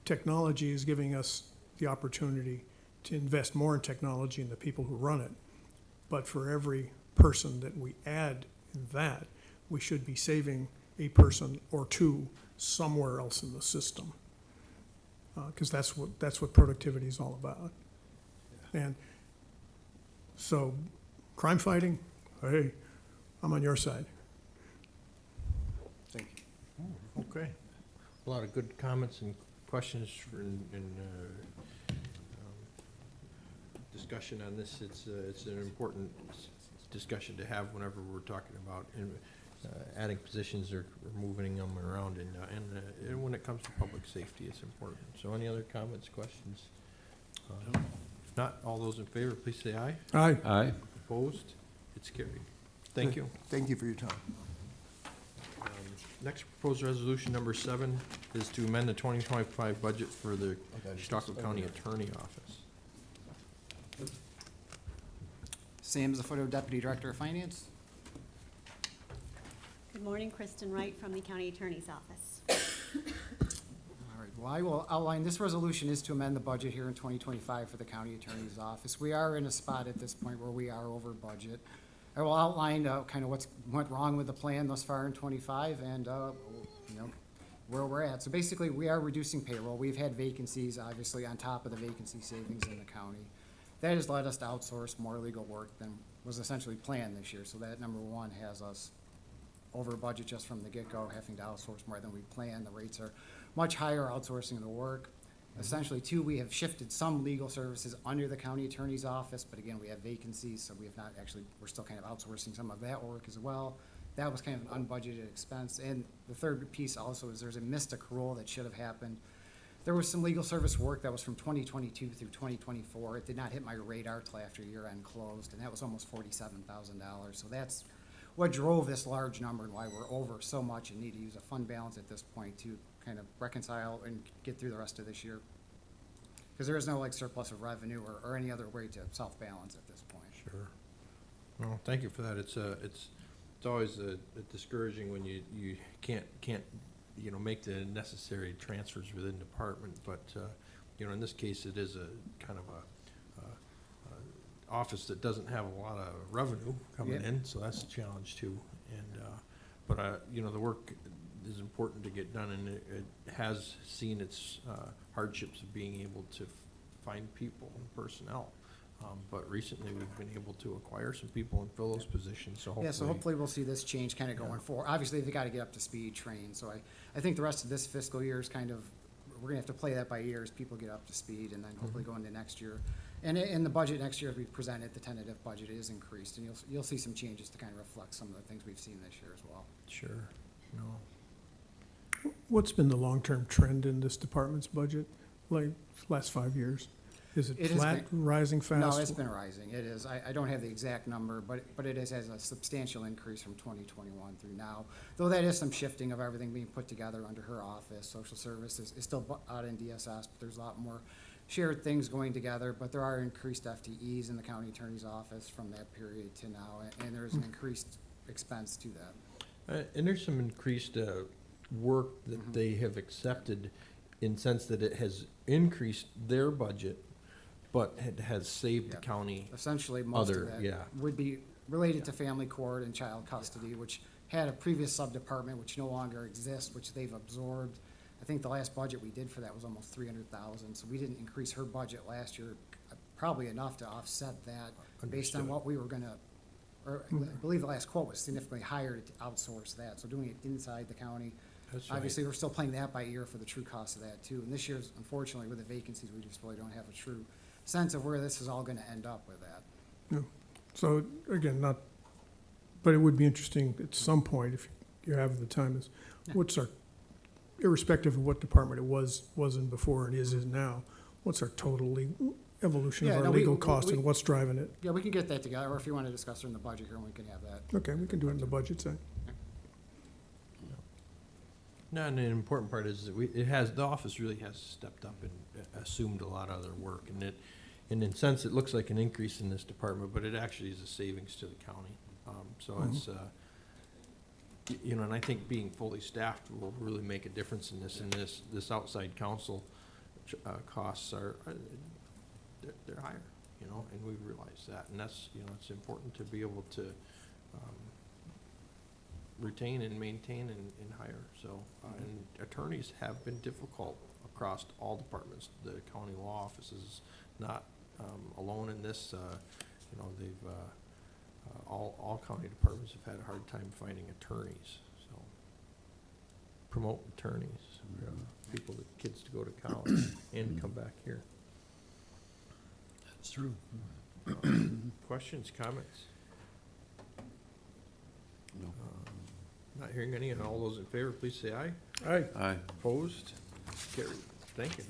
technology is giving us the opportunity to invest more in technology and the people who run it. But for every person that we add in that, we should be saving a person or two somewhere else in the system. Because that's what productivity is all about. And so, crime fighting, hey, I'm on your side. Thank you. Okay. A lot of good comments and questions and discussion on this. It's an important discussion to have whenever we're talking about adding positions or moving them around, and when it comes to public safety, it's important. So any other comments, questions? If not, all those in favor, please say aye. Aye. Aye. Opposed? It's carried. Thank you. Thank you for your time. Next proposed resolution, number 7, is to amend the 2025 budget for the Chautauqua County Attorney Office. Sam Zafoto, Deputy Director of Finance. Good morning, Kristen Wright from the County Attorney's Office. All right, well, I will outline, this resolution is to amend the budget here in 2025 for the County Attorney's Office. We are in a spot at this point where we are over budget. I will outline kind of what's went wrong with the plan thus far in '25 and, where we're at. So basically, we are reducing payroll. We've had vacancies, obviously, on top of the vacancy savings in the county. That has led us to outsource more legal work than was essentially planned this year. So that, number one, has us over budget just from the get-go, having to outsource more than we planned. The rates are much higher outsourcing the work. Essentially, two, we have shifted some legal services under the county attorney's office, but again, we have vacancies, so we have not actually, we're still kind of outsourcing some of that work as well. That was kind of an unbudgeted expense. And the third piece also is there's a missed accrual that should have happened. There was some legal service work that was from 2022 through 2024. It did not hit my radar till after year-end closed, and that was almost $47,000. So that's what drove this large number and why we're over so much and need to use a fund balance at this point to kind of reconcile and get through the rest of this year. Because there is no like surplus of revenue or any other way to self-balance at this point. Sure. Well, thank you for that. It's always discouraging when you can't make the necessary transfers within department, but in this case it is a kind of office that doesn't have a lot of revenue coming Yeah. in, so that's a challenge too. And, but, you know, the work is important to get done, and it has seen its hardships of being able to find people and personnel. But recently, we've been able to acquire some people and fill those positions, so hopefully. Yeah, so hopefully we'll see this change kind of Yeah. going forward. Obviously, they got to get up to speed, train, so I think the rest of this fiscal year is kind of, we're gonna have to play that by ear as people get up to speed, and then hopefully go into next year. And in the budget next year, as we present it, the tentative budget is increased, and you'll see some changes to kind of reflect some of the things we've seen this year as well. Sure, no. What's been the long-term trend in this department's budget, like, last 5 years? Is it It has flat, been- rising fast? No, it's been rising, it is. I don't have the exact number, but it has a substantial increase from 2021 through now. Though that is some shifting of everything being put together under her office. Social services is still out in DSS, but there's a lot more shared things going together. But there are increased FTEs in the county attorney's office from that period to now, and there's an increased expense to that. And there's some increased work that they have accepted in sense that it has increased their budget, but it has saved the Yeah. county. Essentially, most Other, of that yeah. would be related to family court and child custody, which had a previous sub-department which no longer exists, which they've absorbed. I think the last budget we did for that was almost 300,000, so we didn't increase her budget last year, probably enough to offset that based on Understood. what we were gonna, or I believe the last quote was significantly higher to outsource that, so doing it inside the county. That's right. Obviously, we're still playing that by ear for the true cost of that too, and this year's, unfortunately, with the vacancies, we just really don't have a true sense of where this is all gonna end up with that. No. So, again, not, but it would be interesting at some point, if you have the time, is what's our, irrespective of what department it was in before and is now, what's our total evolution of Yeah, our no, we- legal cost we- and what's driving it? Yeah, we can get that together, or if you wanna discuss it in the budget here, we can have that. Okay, we can do it in the budget side. No, and the important part is that the office really has stepped up and assumed a lot of other work. And in a sense, it looks like an increase in this department, but it actually is a savings to the county. So it's, you know, and I think being fully staffed will really make a difference in this. And this outside counsel costs are, they're higher, you know, and we realize that. And that's, you know, it's important to be able to retain and maintain and hire. So, and attorneys have been difficult across all departments. The county law office is not alone in this. You know, they've, all county departments have had a hard time finding attorneys, so. Promote attorneys, people, kids to go to college and come back here. That's true. Questions, comments? No. Not hearing any, and all those in favor, please say aye. Aye. Aye. Opposed? Carried. Thank you.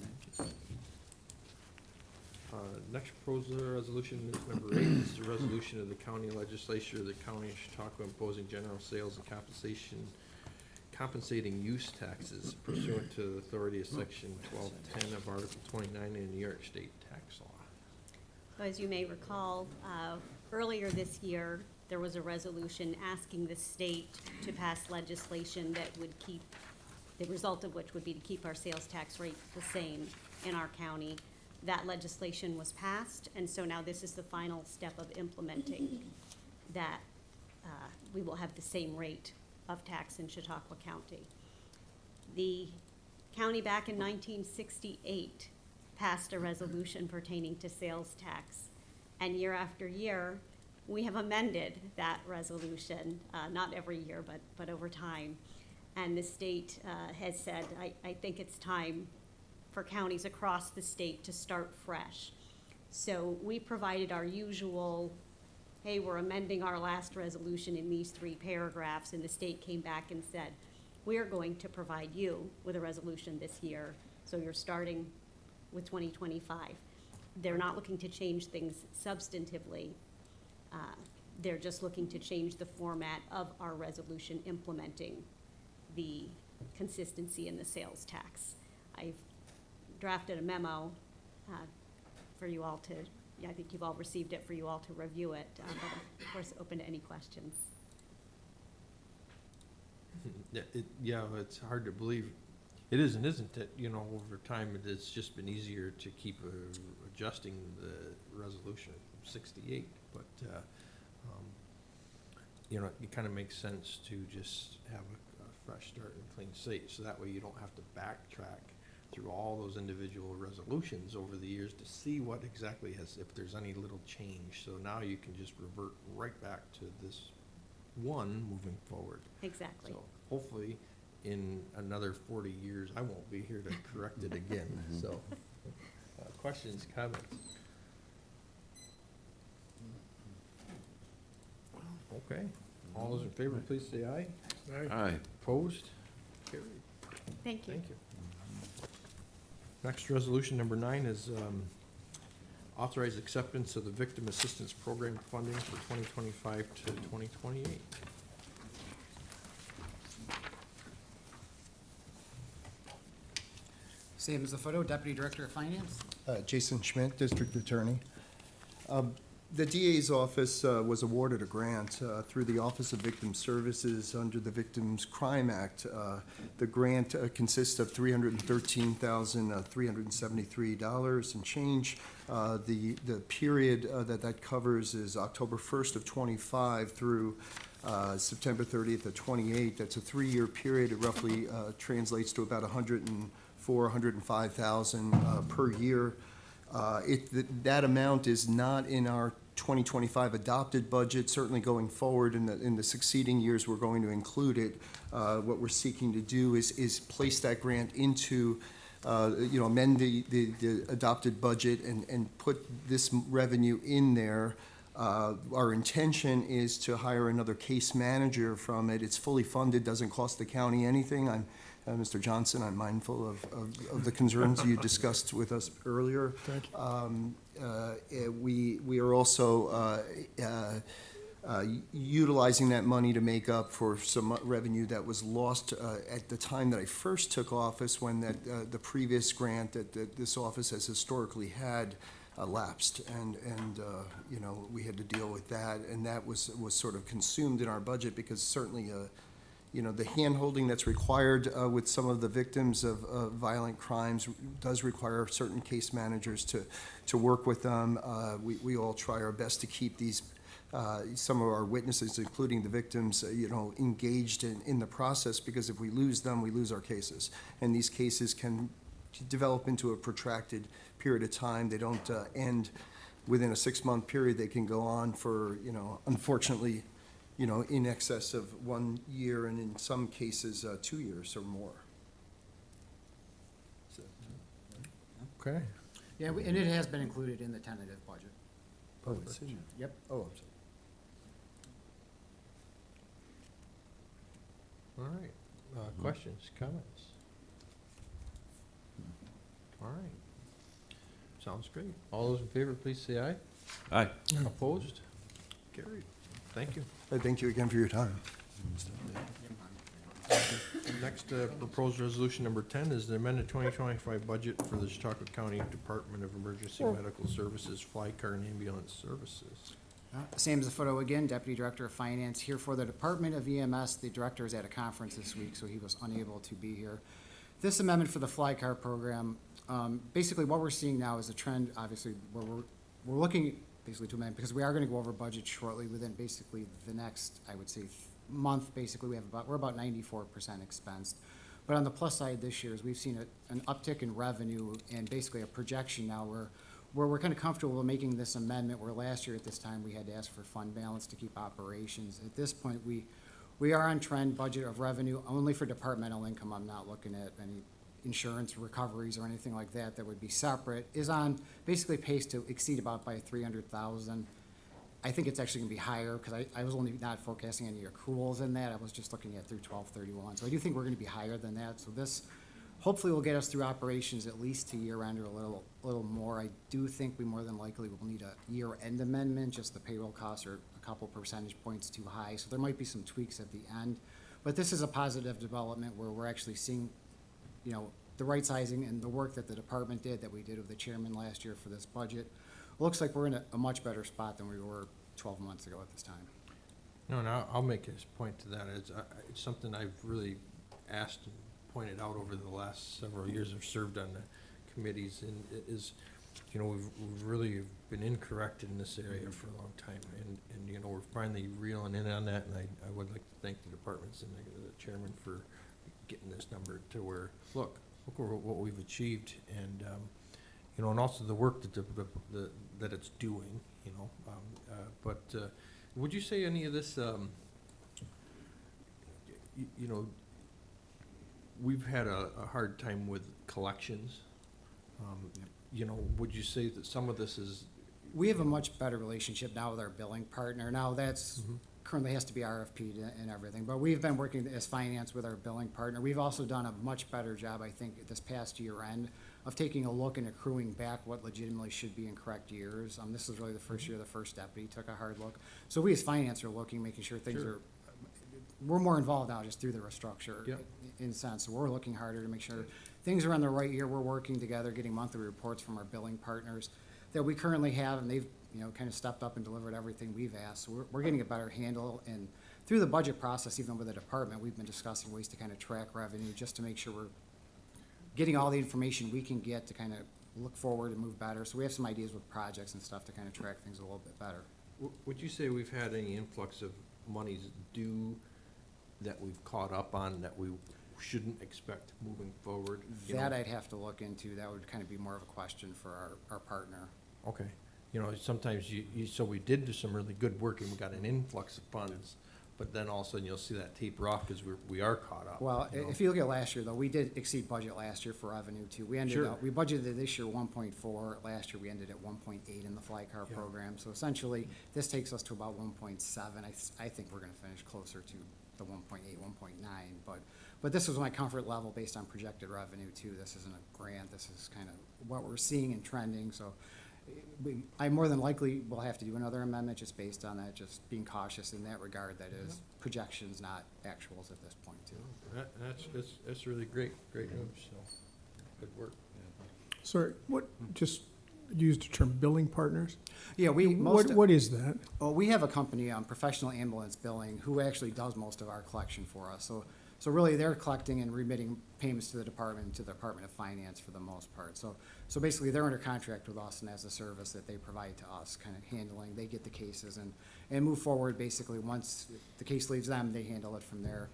Next proposal resolution is number 8. It's the resolution of the county legislature of the county of Chautauqua imposing general sales and compensating use taxes pursuant to the authority of section 1210 of Article 29 in the New York State tax law. So as you may recall, earlier this year, there was a resolution asking the state to pass legislation that would keep, the result of which would be to keep our sales tax rate the same in our county. That legislation was passed, and so now this is the final step of implementing that we will have the same rate of tax in Chautauqua County. The county back in 1968 passed a resolution pertaining to sales tax, and year after year, we have amended that resolution, not every year, but over time. And the state has said, I think it's time for counties across the state to start fresh. So we provided our usual, hey, we're amending our last resolution in these 3 paragraphs, and the state came back and said, we are going to provide you with a resolution this year, so you're starting with 2025. They're not looking to change things substantively. They're just looking to change the format of our resolution implementing the consistency in the sales tax. I've drafted a memo for you all to, I think you've all received it, for you all to review it, but of course, open to any questions. Yeah, it's hard to believe, It is and isn't it, you know, over time, it's just been easier to keep adjusting the resolution from 68, but, you know, it kind of makes sense to just have a fresh start and clean slate, so that way you don't have to backtrack through all those individual resolutions over the years to see what exactly has, if there's any little change. So now you can just revert right back to this one moving forward. Exactly. So hopefully, in another 40 years, I won't be here to correct it again, so. Questions, comments? Okay, all those in favor, please say aye. Aye. Opposed? Carried. Thank you. Thank you. Next, resolution number 9 is authorize acceptance of the Victim Assistance Program funding for 2025 to 2028. Same as the photo, Deputy Director of Finance. Jason Schmidt, District Attorney. The DA's office was awarded a grant through the Office of Victim Services under the Victims Crime Act. The grant consists of $313,373 and change. The period that covers is October 1st of '25 through September 30th of '28. That's a 3-year period. It roughly translates to about $105,000 per year. That amount is not in our 2025 adopted budget. Certainly going forward in the succeeding years, we're going to include it. What we're seeking to do is place that grant into, amend the adopted budget and put this revenue in there. Our intention is to hire another case manager from it. It's fully funded, doesn't cost the county anything. Mr. Johnson, I'm mindful of the concerns you discussed with us earlier. Thank you. We are also utilizing that money to make up for some revenue that was lost at the time that I first took office, when the previous grant that this office has historically had lapsed, and we had to deal with that, and that was sort of consumed in our budget, because certainly the hand-holding that's required with some of the victims of violent crimes does require certain case managers to work with them. We all try our best to keep these, some of our witnesses, including the victims, engaged in the process, because if we lose them, we lose our cases. And these cases can develop into a protracted period of time. They don't end within a 6-month period. They can go on for, unfortunately, in excess of 1 year, and in some cases, 2 years or more. Okay. Yeah, and it has been included in the tentative budget. Oh, it's in there. Yep. Oh, I'm sorry. All right. Questions, comments? All right. Sounds great. All those in favor, please say aye. Aye. Opposed? Carried. Thank you. Thank you again for your time. Next, proposed resolution number 10 is the amended 2025 budget for the Chautauqua County Department of Emergency Medical Services Fly Car and Ambulance Services. Same as the photo again, Deputy Director of Finance here for the Department of EMS. The director is at a conference this week, so he was unable to be here. This amendment for the Fly Car program, basically what we're seeing now is a trend, obviously, where we're looking basically to amend, because we are going to go over budget shortly within basically the next, I would say, month. Basically, we're about 94% expensed. But on the plus side this year is we've seen an uptick in revenue, and basically a projection now where we're kind of comfortable making this amendment, where last year at this time we had to ask for fund balance to keep operations. At this point, we are on trend budget of revenue only for departmental income. I'm not looking at any insurance recoveries or anything like that that would be separate, is on basically pace to exceed about by 300,000. I think it's actually gonna be higher, because I was only not forecasting any accruals in that. I was just looking at through 12/31. So I do think we're gonna be higher than that. So this hopefully will get us through operations at least to year-end or a little more. I do think we more than likely will need a year-end amendment, just the payroll costs are a couple percentage points too high. So there might be some tweaks at the end. But this is a positive development where we're actually seeing the right sizing and the work that the department did, that we did with the chairman last year for this budget. Looks like we're in a much better spot than we were 12 months ago at this time. No, I'll make a point to that. It's something I've really asked and pointed out over the last several years, I've served on the committees, and it is, we've really been incorrect in this area for a long time, and we're finally reeling in on that, and I would like to thank the departments and the chairman for getting this number to where, look what we've achieved, and, and also the work that that it's doing, but, would you say any of this, we've had a hard time with collections. Would you say that some of this is, We have a much better relationship now with our billing partner. Now, that's currently has to be RFP'd and everything, but we've been working as finance with our billing partner. We've also done a much better job, I think, this past year end of taking a look and accruing back what legitimately should be in correct years. This is really the first year the first deputy took a hard look. So we as finance are looking, making sure things Sure. are, we're more involved now just through the restructure Yep. in a sense. So we're looking harder to make sure things are on the right year. We're working together, getting monthly reports from our billing partners that we currently have, and they've, kind of stepped up and delivered everything we've asked. So we're getting a better handle, and through the budget process, even with the department, we've been discussing ways to kind of track revenue, just to make sure we're getting all the information we can get to kind of look forward and move better. So we have some ideas with projects and stuff to kind of track things a little bit better. would you say we've had any influx of monies due that we've caught up on that we shouldn't expect moving forward? That I'd have to look into. That would kind of be more of a question for our partner. Okay, sometimes so we did do some really good work and we got an influx of funds, but then all of a sudden you'll see that taper off because we are caught up. Well, if you look at last year, though, we did exceed budget last year for revenue, too. We ended Sure. up, we budgeted this year 1.4. Last year, we ended at 1.8 in the fly car Yeah. program. So essentially, this takes us to about 1.7. I think we're going to finish closer to the 1.8, 1.9. But this was my comfort level based on projected revenue, too. This isn't a grant. This is kind of what we're seeing and trending. So I more than likely will have to do another amendment just based on that, just being cautious in that regard. That is projections, not actuals at this point, too. That's really great news, so, good work. Sorry, just used the term billing partners? Yeah, What is that? Well, we have a company, Professional Ambulance Billing, who actually does most of our collection for us. So really, they're collecting and remitting payments to the department and to the Department of Finance for the most part. So basically, they're under contract with us, and as a service that they provide to us, kind of handling, they get the cases and move forward. Basically, once the case leaves them, they handle it from there.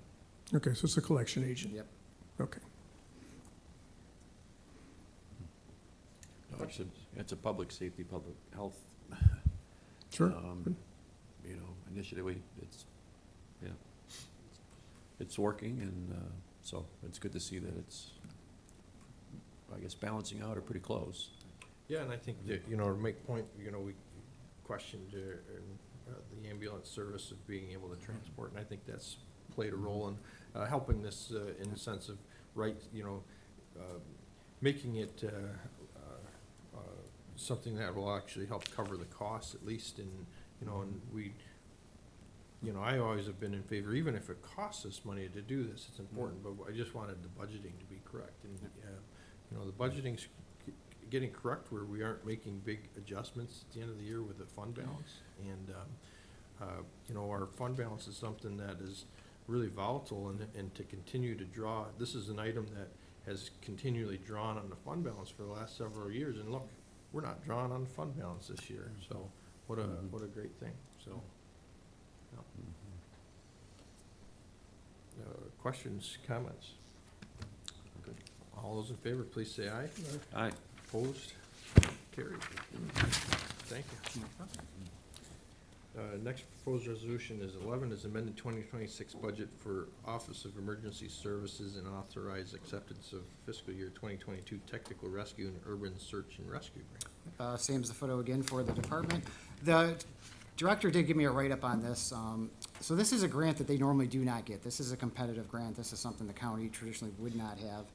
Okay, so it's a collection agent? Yep. Okay. No, it's a public safety, public health, Sure. initiative. It's working, and, so it's good to see that it's, I guess, balancing out or pretty close. Yeah, and I think that, to make point, we questioned the ambulance service of being able to transport, and I think that's played a role in helping this in the sense of making it something that will actually help cover the costs at least, and we. I always have been in favor, even if it costs us money to do this, it's important, but I just wanted the budgeting to be correct. And, the budgeting's getting correct where we aren't making big adjustments at the end of the year with the fund balance. And, our fund balance is something that is really volatile, and to continue to draw, this is an item that has continually drawn on the fund balance for the last several years. And look, we're not drawing on the fund balance this year, so what a great thing, so. Questions, comments? Good. All those in favor, please say aye. Aye. Opposed? Carried. Thank you. Next proposed resolution is 11, is amended 2026 budget for Office of Emergency Services and authorize acceptance of fiscal year 2022 technical rescue and urban search and rescue grant. Same as the photo again for the department. The director did give me a write-up on this. So this is a grant that they normally do not get. This is a competitive grant. This is something the county traditionally would not have.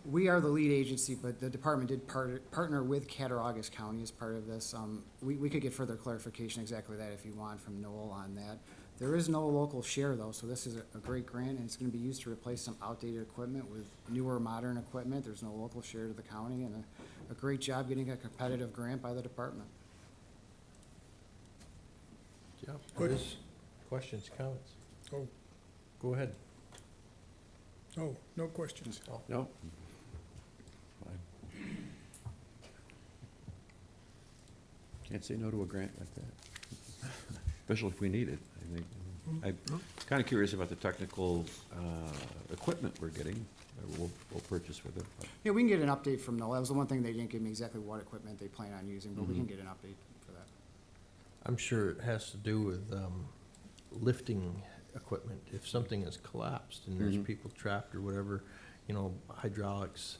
We are the lead agency, but the department did partner with Cattaraugus County as part of this. We could get further clarification exactly that if you want from Noel on that. There is no local share though, so this is a great grant, and it's gonna be used to replace some outdated equipment with newer, modern equipment. There's no local share to the county, and a great job getting a competitive grant by the department. Jeff, questions, comments? Oh. Go ahead. Oh, no questions. No? Can't say no to a grant like that, especially if we need it, I think. I'm kind of curious about the technical equipment we're getting, we'll purchase with it. But Yeah, we can get an update from Noel. That was the one thing they didn't give me exactly what equipment they plan on using, but we can get an update for that. I'm sure it has to do with lifting equipment. If something has collapsed and there's people trapped or whatever, you know, hydraulics,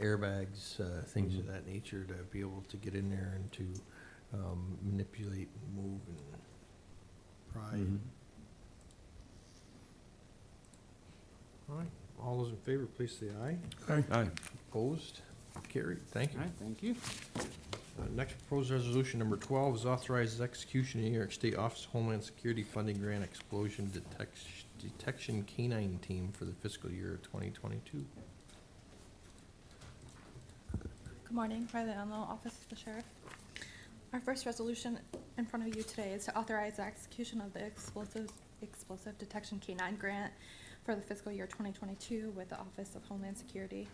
airbags, things of that nature, to be able to get in there and to manipulate and move and pry. All right, all those in favor, please say aye. Aye. Opposed? Carried. Thank you. All right, thank you. Next proposed resolution, number 12, is authorized execution of New York State Office of Homeland Security Funding Grant Explosion Detection Canine Team for the fiscal year of 2022. Good morning, Riley Unlow, Office of the Sheriff. Our first resolution in front of you today is to authorize the execution of the explosive detection K-9 grant for the fiscal year 2022 with the Office of Homeland Security.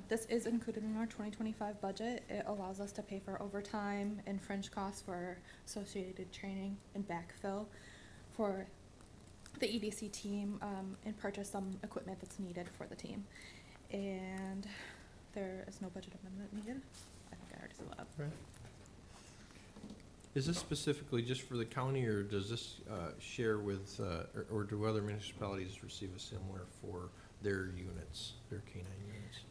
This is included in our 2025 budget. It allows us to pay for overtime and fringe costs for associated training and backfill for the EDC team and purchase some equipment that's needed for the team. And there is no budget amendment needed. I think I already said that. Right. Is this specifically just for the county, or does this share with, or do other municipalities receive a similar for their units, their K-9 units?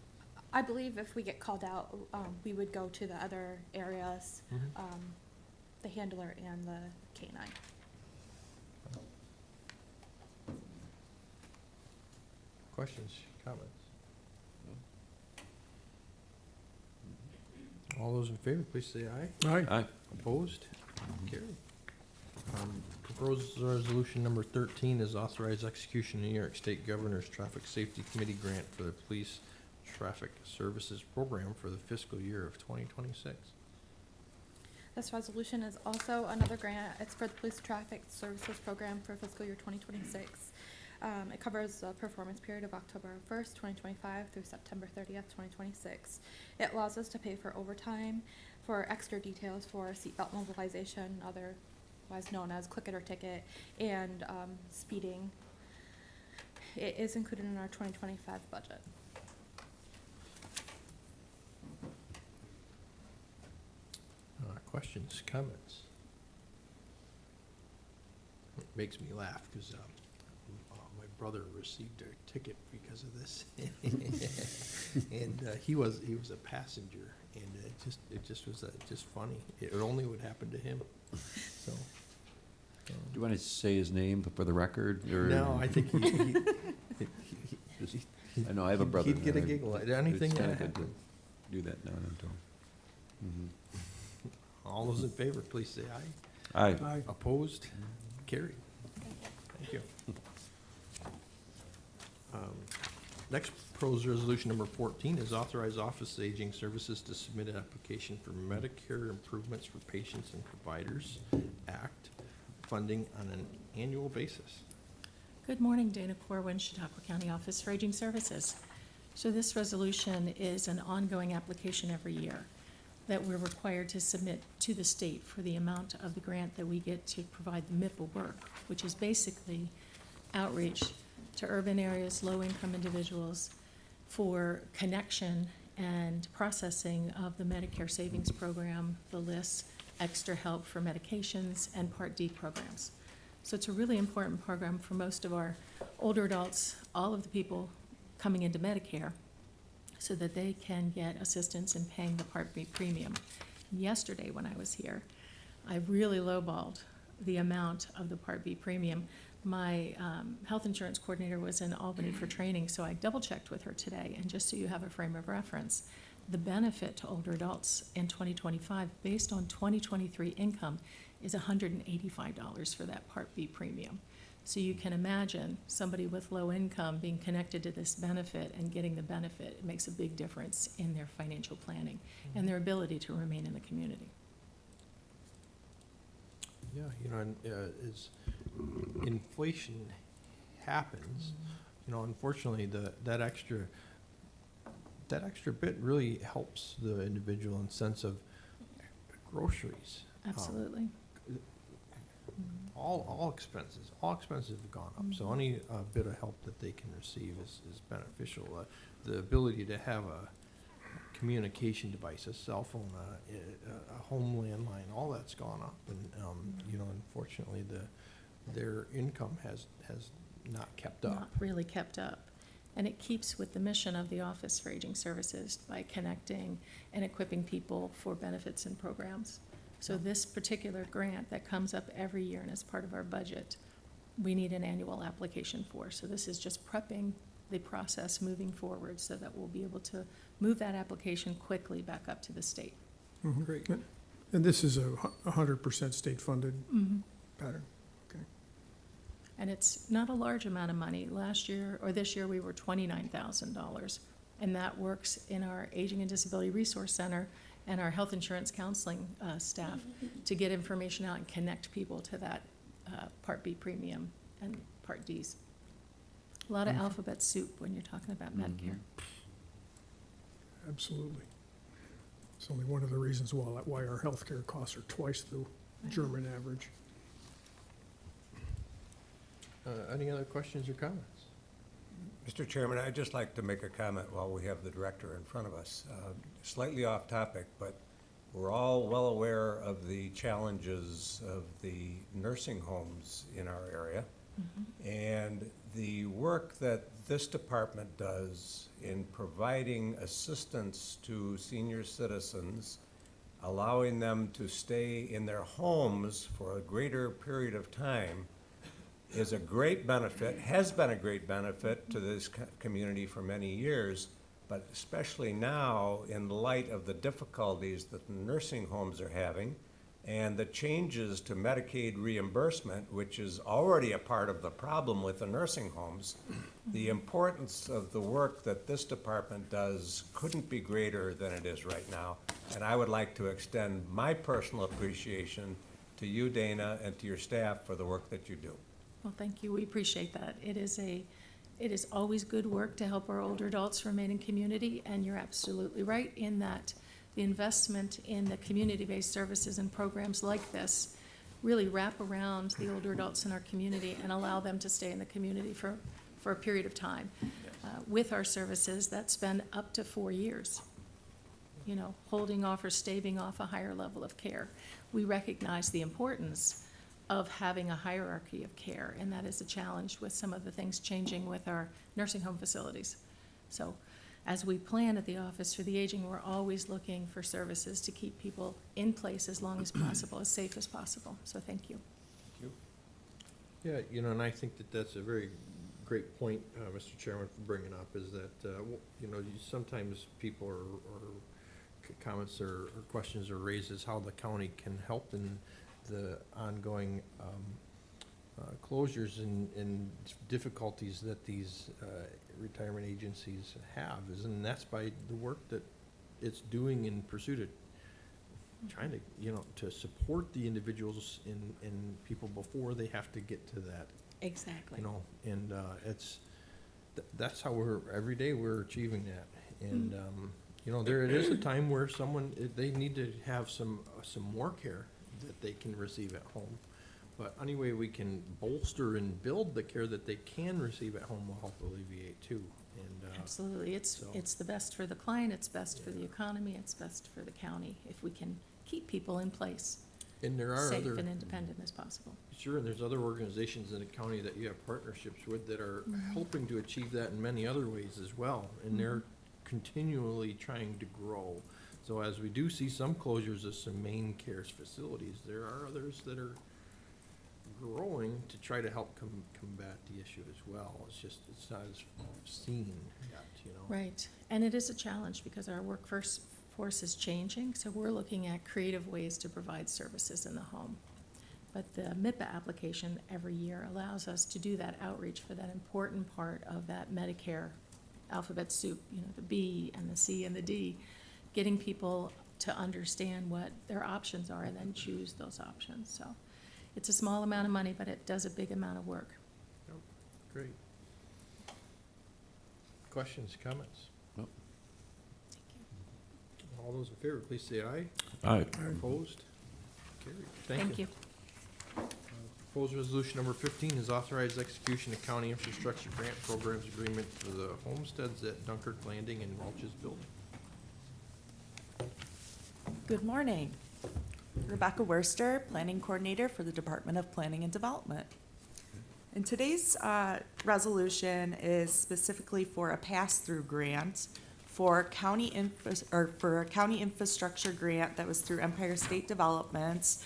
I believe if we get called out, we would go to the other areas, the handler and the K-9. Questions, comments? All those in favor, please say aye. Aye. Aye. Opposed? Carried. Proposed resolution number 13 is authorized execution of New York State Governor's Traffic Safety Committee grant for the Police Traffic Services Program for the fiscal year of 2026. This resolution is also another grant. It's for the Police Traffic Services Program for fiscal year 2026. It covers the performance period of October 1st, 2025 through September 30th, 2026. It allows us to pay for overtime, for extra details for seatbelt mobilization, otherwise known as click it or ticket, and speeding. It is included in our 2025 budget. Questions, comments? It makes me laugh because my brother received a ticket because of this, and he was a passenger, and it just was just funny. It only would happen to him. So. Do you want to say his name for the record, or? No, I think I know, I have a brother. He'd get a giggle at anything It's that kind of good to happened. do that now and then, too. All those in favor, please say aye. Aye. Aye. Opposed? Carried. Thank you. Next proposed resolution number 14 is authorize Office of Aging Services to submit an application for Medicare Improvements for Patients and Providers Act funding on an annual basis. Good morning, Dana Corwin, Chautauqua County Office for Aging Services. So this resolution is an ongoing application every year that we're required to submit to the state for the amount of the grant that we get to provide the MIPA work, which is basically outreach to urban areas, low-income individuals, for connection and processing of the Medicare Savings Program, the lists, extra help for medications, and Part D programs. So it's a really important program for most of our older adults, all of the people coming into Medicare, so that they can get assistance in paying the Part B premium. Yesterday, when I was here, I really lowballed the amount of the Part B premium. My health insurance coordinator was in Albany for training, so I double-checked with her today, and just so you have a frame of reference, the benefit to older adults in 2025, based on 2023 income, is $185 for that Part B premium. So you can imagine somebody with low income being connected to this benefit and getting the benefit. It makes a big difference in their financial planning and their ability to remain in the community. Yeah, you know, and as inflation happens, you know, unfortunately, that extra bit really helps the individual in sense of groceries. Absolutely. All expenses have gone up, so any bit of help that they can receive is beneficial. The ability to have a communication device, a cell phone, a home landline, all that's gone up, and, you know, unfortunately, their income has not kept up. Not really kept up. And it keeps with the mission of the Office for Aging Services by connecting and equipping people for benefits and programs. So this particular grant that comes up every year and is part of our budget, we need an annual application for. So this is just prepping the process moving forward so that we'll be able to move that application quickly back up to the state. Great. And this is a 100% state-funded pattern. Okay. And it's not a large amount of money. Last year, or this year, we were $29,000. And that works in our Aging and Disability Resource Center and our health insurance counseling staff to get information out and connect people to that Part B premium and Part Ds. A lot of alphabet soup when you're talking about Medicare. Absolutely. It's only one of the reasons why our healthcare costs are twice the German average. Any other questions or comments? Mr. Chairman, I'd just like to make a comment while we have the director in front of us. Slightly off topic, but we're all well aware of the challenges of the nursing homes in our area. And the work that this department does in providing assistance to senior citizens, allowing them to stay in their homes for a greater period of time, is a great benefit, has been a great benefit to this community for many years, but especially now in light of the difficulties that the nursing homes are having and the changes to Medicaid reimbursement, which is already a part of the problem with the nursing homes, the importance of the work that this department does couldn't be greater than it is right now. And I would like to extend my personal appreciation to you, Dana, and to your staff for the work that you do. Well, thank you. We appreciate that. It is always good work to help our older adults remain in community, and you're absolutely right in that the investment in the community-based services and programs like this really wrap around the older adults in our community and allow them to stay in the community for a period of time. With our services, that's been up to 4 years, you know, holding off or staving off a higher level of care. We recognize the importance of having a hierarchy of care, and that is a challenge with some of the things changing with our nursing home facilities. So as we plan at the Office for the Aging, we're always looking for services to keep people in place as long as possible, as safe as possible. So thank you. Yeah, you know, and I think that that's a very great point, Mr. Chairman, for bringing up, is that, you know, sometimes people or comments or questions are raised as how the county can help in the ongoing closures and difficulties that these retirement agencies have, and that's by the work that it's doing in pursuit of trying to, you know, to support the individuals and people before they have to get to that. Exactly. You know, and that's how every day we're achieving that. And, you know, there it is a time where they need to have some more care that they can receive at home. But any way we can bolster and build the care that they can receive at home will help alleviate too. And Absolutely. It's the best for the client, it's best for the economy, it's best for the county if we can keep people in place, and there are safe other, and independent as possible. sure, and there's other organizations in the county that you have partnerships with that are helping to achieve that in many other ways as well, and they're continually trying to grow. So as we do see some closures of some main care facilities, there are others that are growing to try to help combat the issue as well. It's not as seen yet, you know. Right, and it is a challenge because our workforce is changing, so we're looking at creative ways to provide services in the home. But the MIPA application every year allows us to do that outreach for that important part of that Medicare alphabet soup, you know, the B and the C and the D, getting people to understand what their options are and then choose those options. So it's a small amount of money, but it does a big amount of work. Great. Questions, comments? Nope. All those in favor, please say aye. Aye. Opposed? Carried. Thank you. Proposed resolution number 15 is authorized execution of county infrastructure grant programs agreement for the homesteads at Dunkirk Landing and Welch's Building. Good morning. Rebecca Worster, Planning Coordinator for the Department of Planning and Development. And today's resolution is specifically for a pass-through grant for for a county infrastructure grant that was through Empire State Developments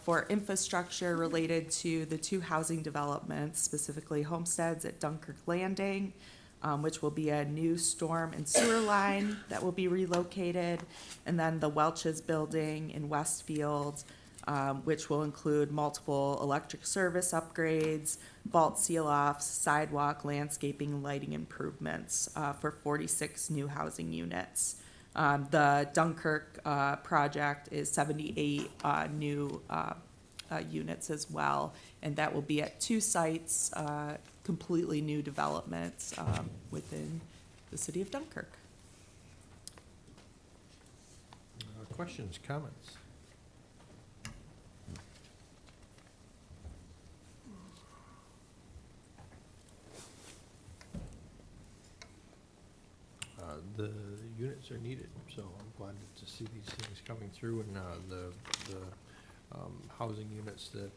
for infrastructure related to the two housing developments, specifically homesteads at Dunkirk Landing, which will be a new storm and sewer line that will be relocated, and then the Welch's Building in Westfield, which will include multiple electric service upgrades, vault seal-offs, sidewalk, landscaping, and lighting improvements for 46 new housing units. The Dunkirk project is 78 new units as well, and that will be at two sites, completely new developments within the city of Dunkirk. Questions, comments? The units are needed, so I'm glad to see these things coming through, and the housing units that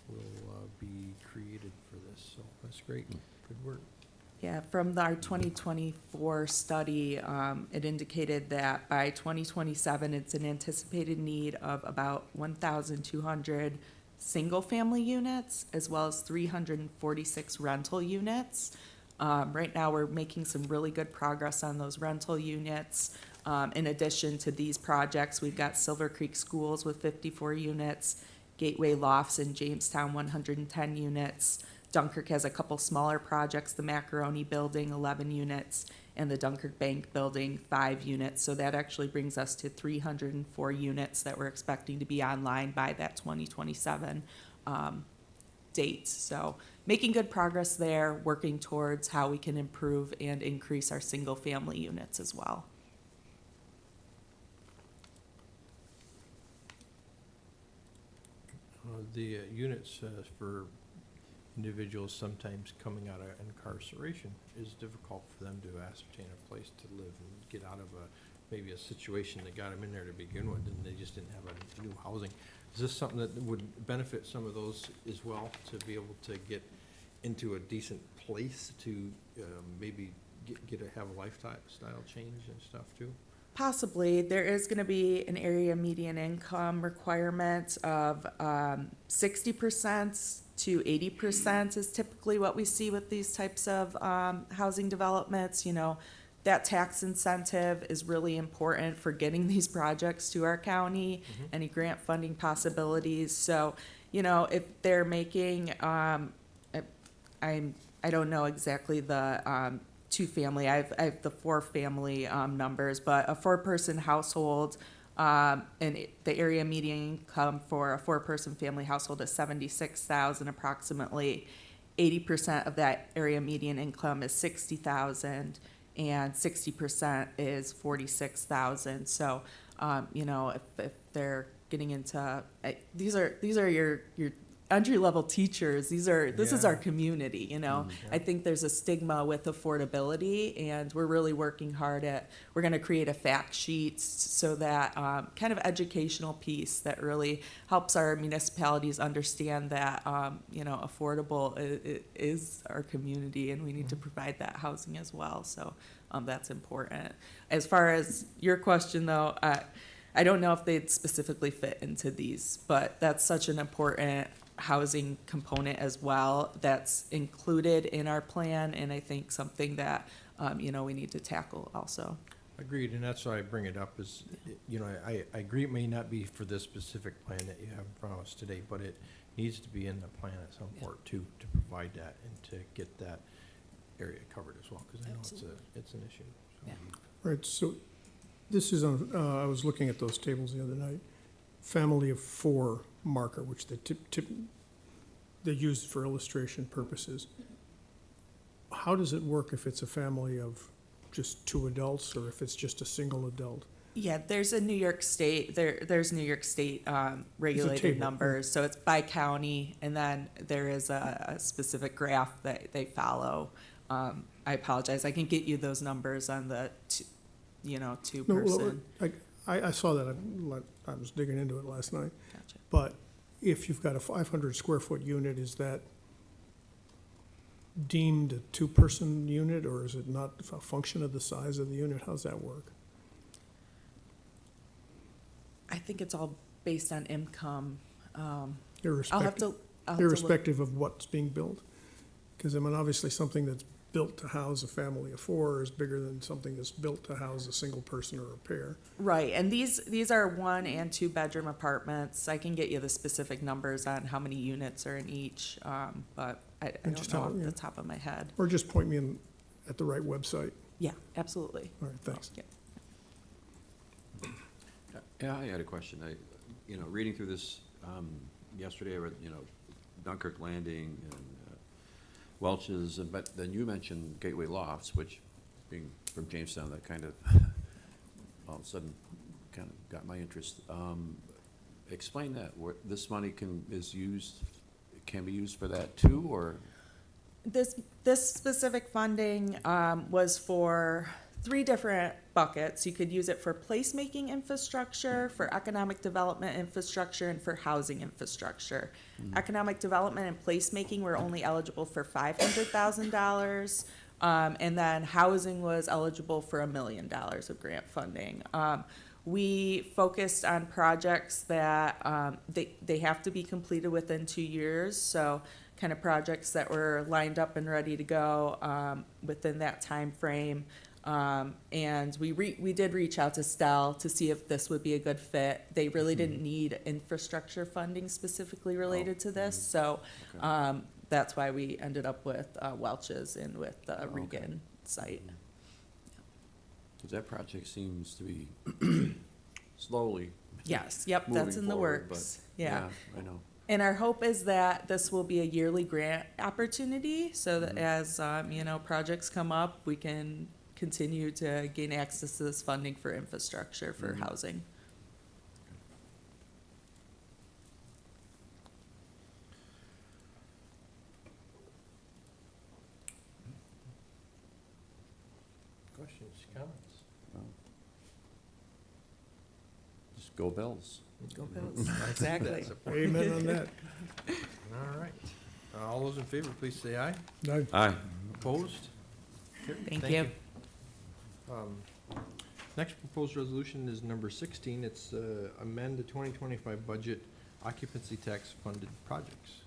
will be created for this, so that's great. Good work. Yeah, from our 2024 study, it indicated that by 2027, it's an anticipated need of about 1,200 single-family units, as well as 346 rental units. Right now, we're making some really good progress on those rental units. In addition to these projects, we've got Silver Creek Schools with 54 units, Gateway Lofts in Jamestown, 110 units. Dunkirk has a couple smaller projects, the Macaroni Building, 11 units, and the Dunkirk Bank Building, 5 units. So that actually brings us to 304 units that we're expecting to be online by that 2027 date. So making good progress there, working towards how we can improve and increase our single-family units as well. The units for individuals sometimes coming out of incarceration is difficult for them to ascertain a place to live and get out of maybe a situation that got them in there to begin with, and they just didn't have a new housing. Is this something that would benefit some of those as well, to be able to get into a decent place to maybe have a lifestyle change and stuff too? Possibly. There is going to be an area median income requirement of 60% to 80% is typically what we see with these types of housing developments. You know, that tax incentive is really important for getting these projects to our county, any grant funding possibilities. So, you know, if they're making, I don't know exactly the two-family, I have the four-family numbers, but a four-person household, and the area median income for a four-person family household is $76,000 approximately. 80% of that area median income is $60,000, and 60% is $46,000. So, you know, if they're getting into these are your entry-level teachers. This is our community, you know. I think there's a stigma with affordability, and we're really working hard we're going to create a fact sheet so that kind of educational piece that really helps our municipalities understand that, you know, affordable is our community, and we need to provide that housing as well. So that's important. As far as your question, though, I don't know if they'd specifically fit into these, but that's such an important housing component as well that's included in our plan, and I think something that you know, we need to tackle also. Agreed, and that's why I bring it up is, you know, I agree it may not be for this specific plan that you have in front of us today, but it needs to be in the plan at some point too, to provide that and to get that area covered as well, because I know it's an issue. So. Yeah. Right, so this is on, I was looking at those tables the other night. Family of four marker, which they use for illustration purposes. how does it work if it's a family of just two adults, or if it's just a single adult? Yeah, there's a New York State, there's New York State regulated table, numbers, so it's by county, and then there is a specific graph that they follow. I apologize, I can get you those numbers on the, No, well, two-person. I saw that, I was digging into it last night. Gotcha. But if you've got a 500 square foot unit, is that deemed a two-person unit, or is it not a function of the size of the unit? How's that work? I think it's all based on income. I'll have Irrespective, to, I'll have to look. irrespective of what's being built? Because I mean, obviously, something that's built to house a family of four is bigger than something that's built to house a single person or a pair. Right, and these are 1 and 2 bedroom apartments. I can get you the specific numbers on how many units are in each, but I And just don't know tell- off yeah. the top of my head. Or just point me in at the right website. Yeah, absolutely. All right, thanks. Yeah. Yeah, I had a question. Reading through this, yesterday, I read, Dunkirk Landing and Welch's, but then you mentioned Gateway Lofts, which, being from Jamestown, that kind of, all of a sudden, kind of got my interest. Explain that, where this money can be used for that too, or? This specific funding was for 3 different buckets. You could use it for placemaking infrastructure, for economic development infrastructure, and for housing infrastructure. Economic development and placemaking were only eligible for $500,000, and then housing was eligible for $1 million of grant funding. We focused on projects that they have to be completed within 2 years, so kind of projects that were lined up and ready to go within that time frame. And we did reach out to Stell to see if this would be a good fit. They really didn't need infrastructure funding specifically related to this, so that's why we ended up with Welch's and with the Regan site. Because that project seems to be slowly Yes, yep, that's moving in the forward, works, but, yeah. I know. And our hope is that this will be a yearly grant opportunity, so that as, projects come up, we can continue to gain access to this funding for infrastructure for housing. Questions, comments? Just go Bills. Go Bills, exactly. Amen on that. All right. All those in favor, please say aye. No, Aye. Opposed? Carried. Thank you. Next proposed resolution is number 16. It's amend the 2025 budget occupancy tax funded projects.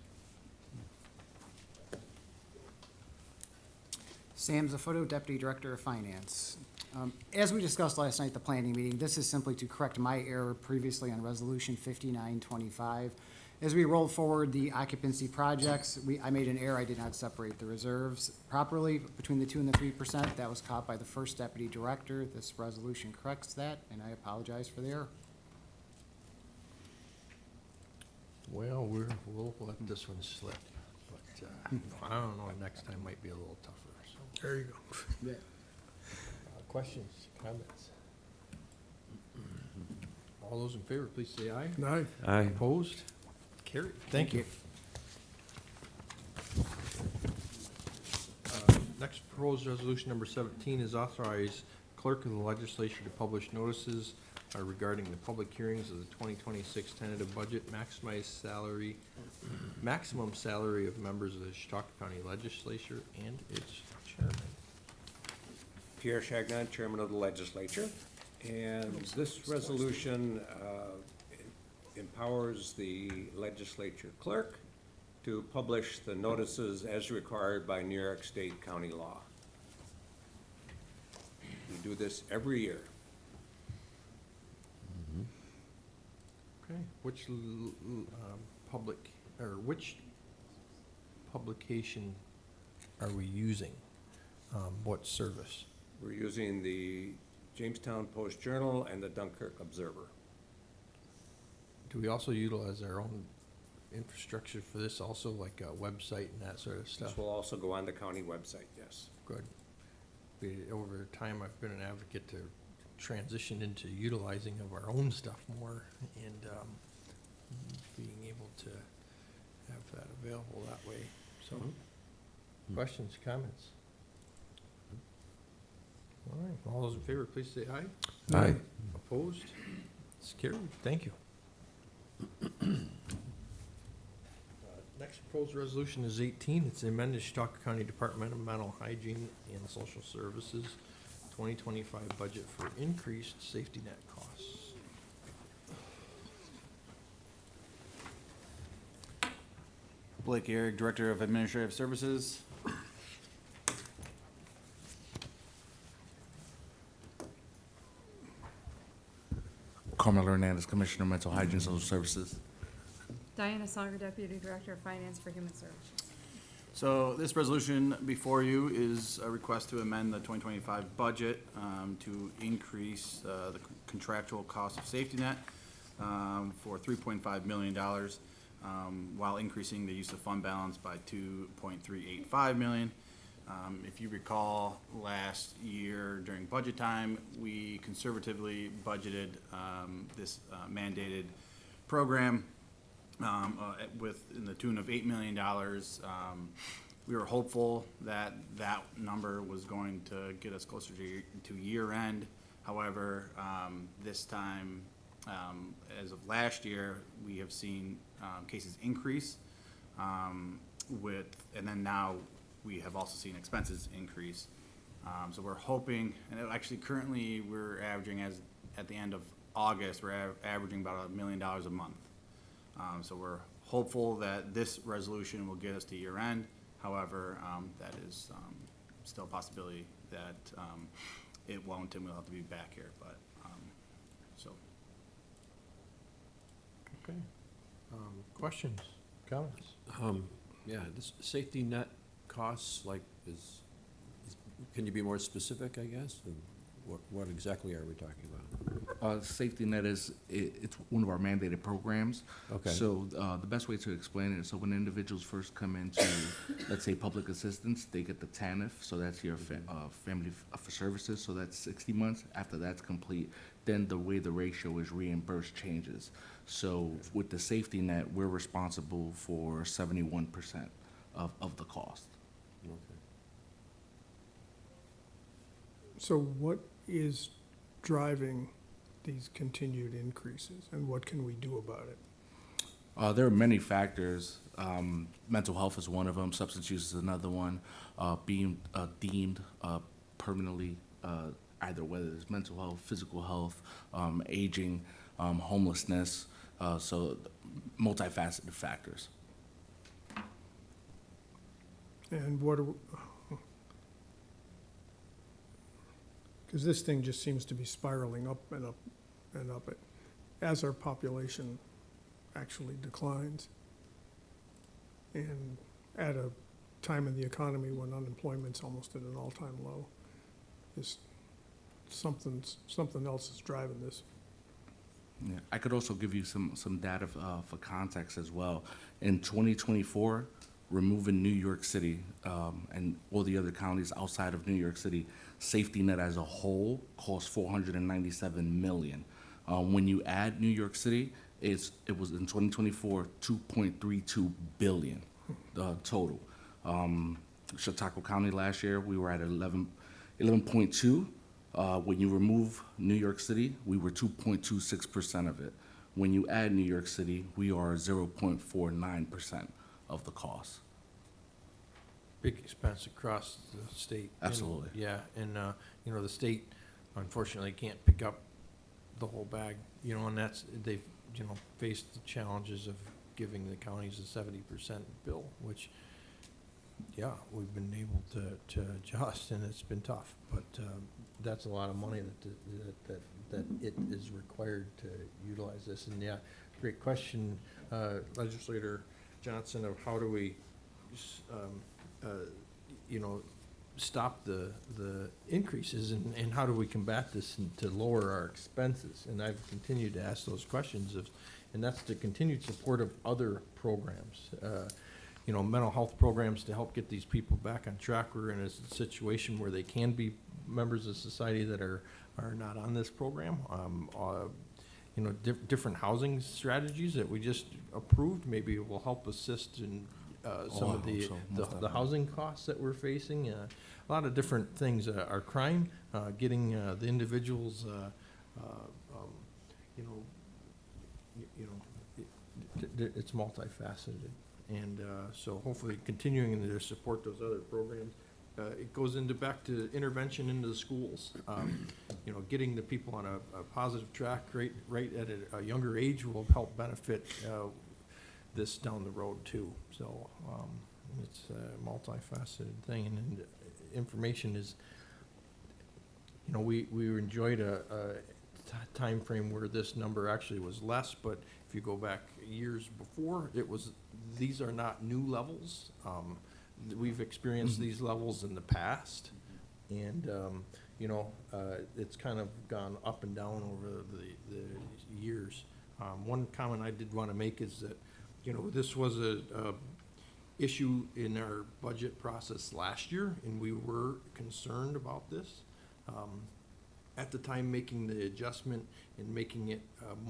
Sam Zafoto, Deputy Director of Finance. As we discussed last night at the planning meeting, this is simply to correct my error previously on Resolution 5925. As we rolled forward the occupancy projects, I made an error. I did not separate the reserves properly between the 2 and the 3%. That was caught by the first Deputy Director. This resolution corrects that, and I apologize for the error. Well, we'll let this one slip, but I don't know, next time might be a little tougher, so. there you go. Questions, comments? All those in favor, please say aye. No, Aye. Opposed? Carried. Thank you. Next proposed resolution number 17 is authorize clerk of the legislature to publish notices regarding the public hearings of the 2026 tentative budget, maximum salary of members of the Chautauqua County Legislature and its chairman. Pierre Chagnon, Chairman of the Legislature. And this resolution empowers the legislature clerk to publish the notices as required by New York State County law. We do this every year. Okay, which which publication are we using? What service? We're using the Jamestown Post-Journal and the Dunkirk Observer. Do we also utilize our own infrastructure for this also, like a website and that sort of stuff? This will also go on the county website, yes. Good. Over time, I've been an advocate to transition into utilizing of our own stuff more and being able to have that available that way. So, questions, comments? All right, all those in favor, please say aye. Aye. Opposed? It's carried. Thank you. Next proposed resolution is 18. It's the amended Chautauqua County Department of Mental Hygiene and Social Services 2025 budget for increased safety net costs. Blake Eric, Director of Administrative Services. Carmelo Hernandez, Commissioner of Mental Hygiene and Social Services. Diana Sager, Deputy Director of Finance for Human Services. So this resolution before you is a request to amend the 2025 budget to increase the contractual cost of safety net for $3.5 million while increasing the use of fund balance by $2.385 million. If you recall, last year during budget time, we conservatively budgeted this mandated program in the tune of $8 million. We were hopeful that that number was going to get us closer to year end. However, this time, as of last year, we have seen cases increase and then now we have also seen expenses increase. So we're hoping, and actually currently we're averaging at the end of August, we're averaging about $1 million a month. So we're hopeful that this resolution will get us to year end. However, that is still a possibility that it won't, and we'll have to be back here. But so. Okay. Questions, comments? Yeah, this safety net costs, like, can you be more specific, I guess? And what exactly are we talking about? Safety Net it's one of our mandated programs. Okay. So the best way to explain it is, so when individuals first come into, let's say, public assistance, they get the TANF, so that's your family for services, so that's 60 months. After that's complete, then the way the ratio is reimbursed changes. So with the Safety Net, we're responsible for 71% of the cost. Okay. So what is driving these continued increases, and what can we do about it? There are many factors. Mental health is one of them. Substance use is another one. Being deemed permanently, either whether it's mental health, physical health, aging, homelessness. So multifaceted factors. And what, because this thing just seems to be spiraling up and up and up as our population actually declines. And at a time in the economy when unemployment's almost at an all-time low, is something else is driving this. Yeah, I could also give you some data for context as well. In 2024, removing New York City and all the other counties outside of New York City, Safety Net as a whole costs $497 million. When you add New York City, it was in 2024 $2.32 billion total. Chautauqua County last year we were at 11.2. When you remove New York City, we were 2.26% of it. When you add New York City, we are 0.49% of the cost. Big expense across the state. Absolutely. And the state unfortunately can't pick up the whole bag, and they've, faced the challenges of giving the counties a 70% bill, which, we've been able to adjust, and it's been tough, but that's a lot of money that it is required to utilize this. And great question, Legislator Johnson, of how do we stop the increases, and how do we combat this and to lower our expenses? And I've continued to ask those questions and that's the continued support of other programs. You know, mental health programs to help get these people back on track. We're in a situation where they can be members of society that are not on this program. You know, different housing strategies that we just approved, maybe will help assist in some of the housing costs that we're facing. A lot of different things. Our crime, getting the individuals, it's multifaceted. And so hopefully continuing to support those other programs. It goes back to intervention into the schools. You know, getting the people on a positive track right at a younger age will help benefit this down the road too. So it's a multifaceted thing, and information is, you know, we enjoyed a time frame where this number actually was less, but if you go back years before, these are not new levels. We've experienced these levels in the past, and you know, it's kind of gone up and down over the years. One comment I did want to make is that, you know, this was a issue in our budget process last year, and we were concerned about this. At the time, making the adjustment and making it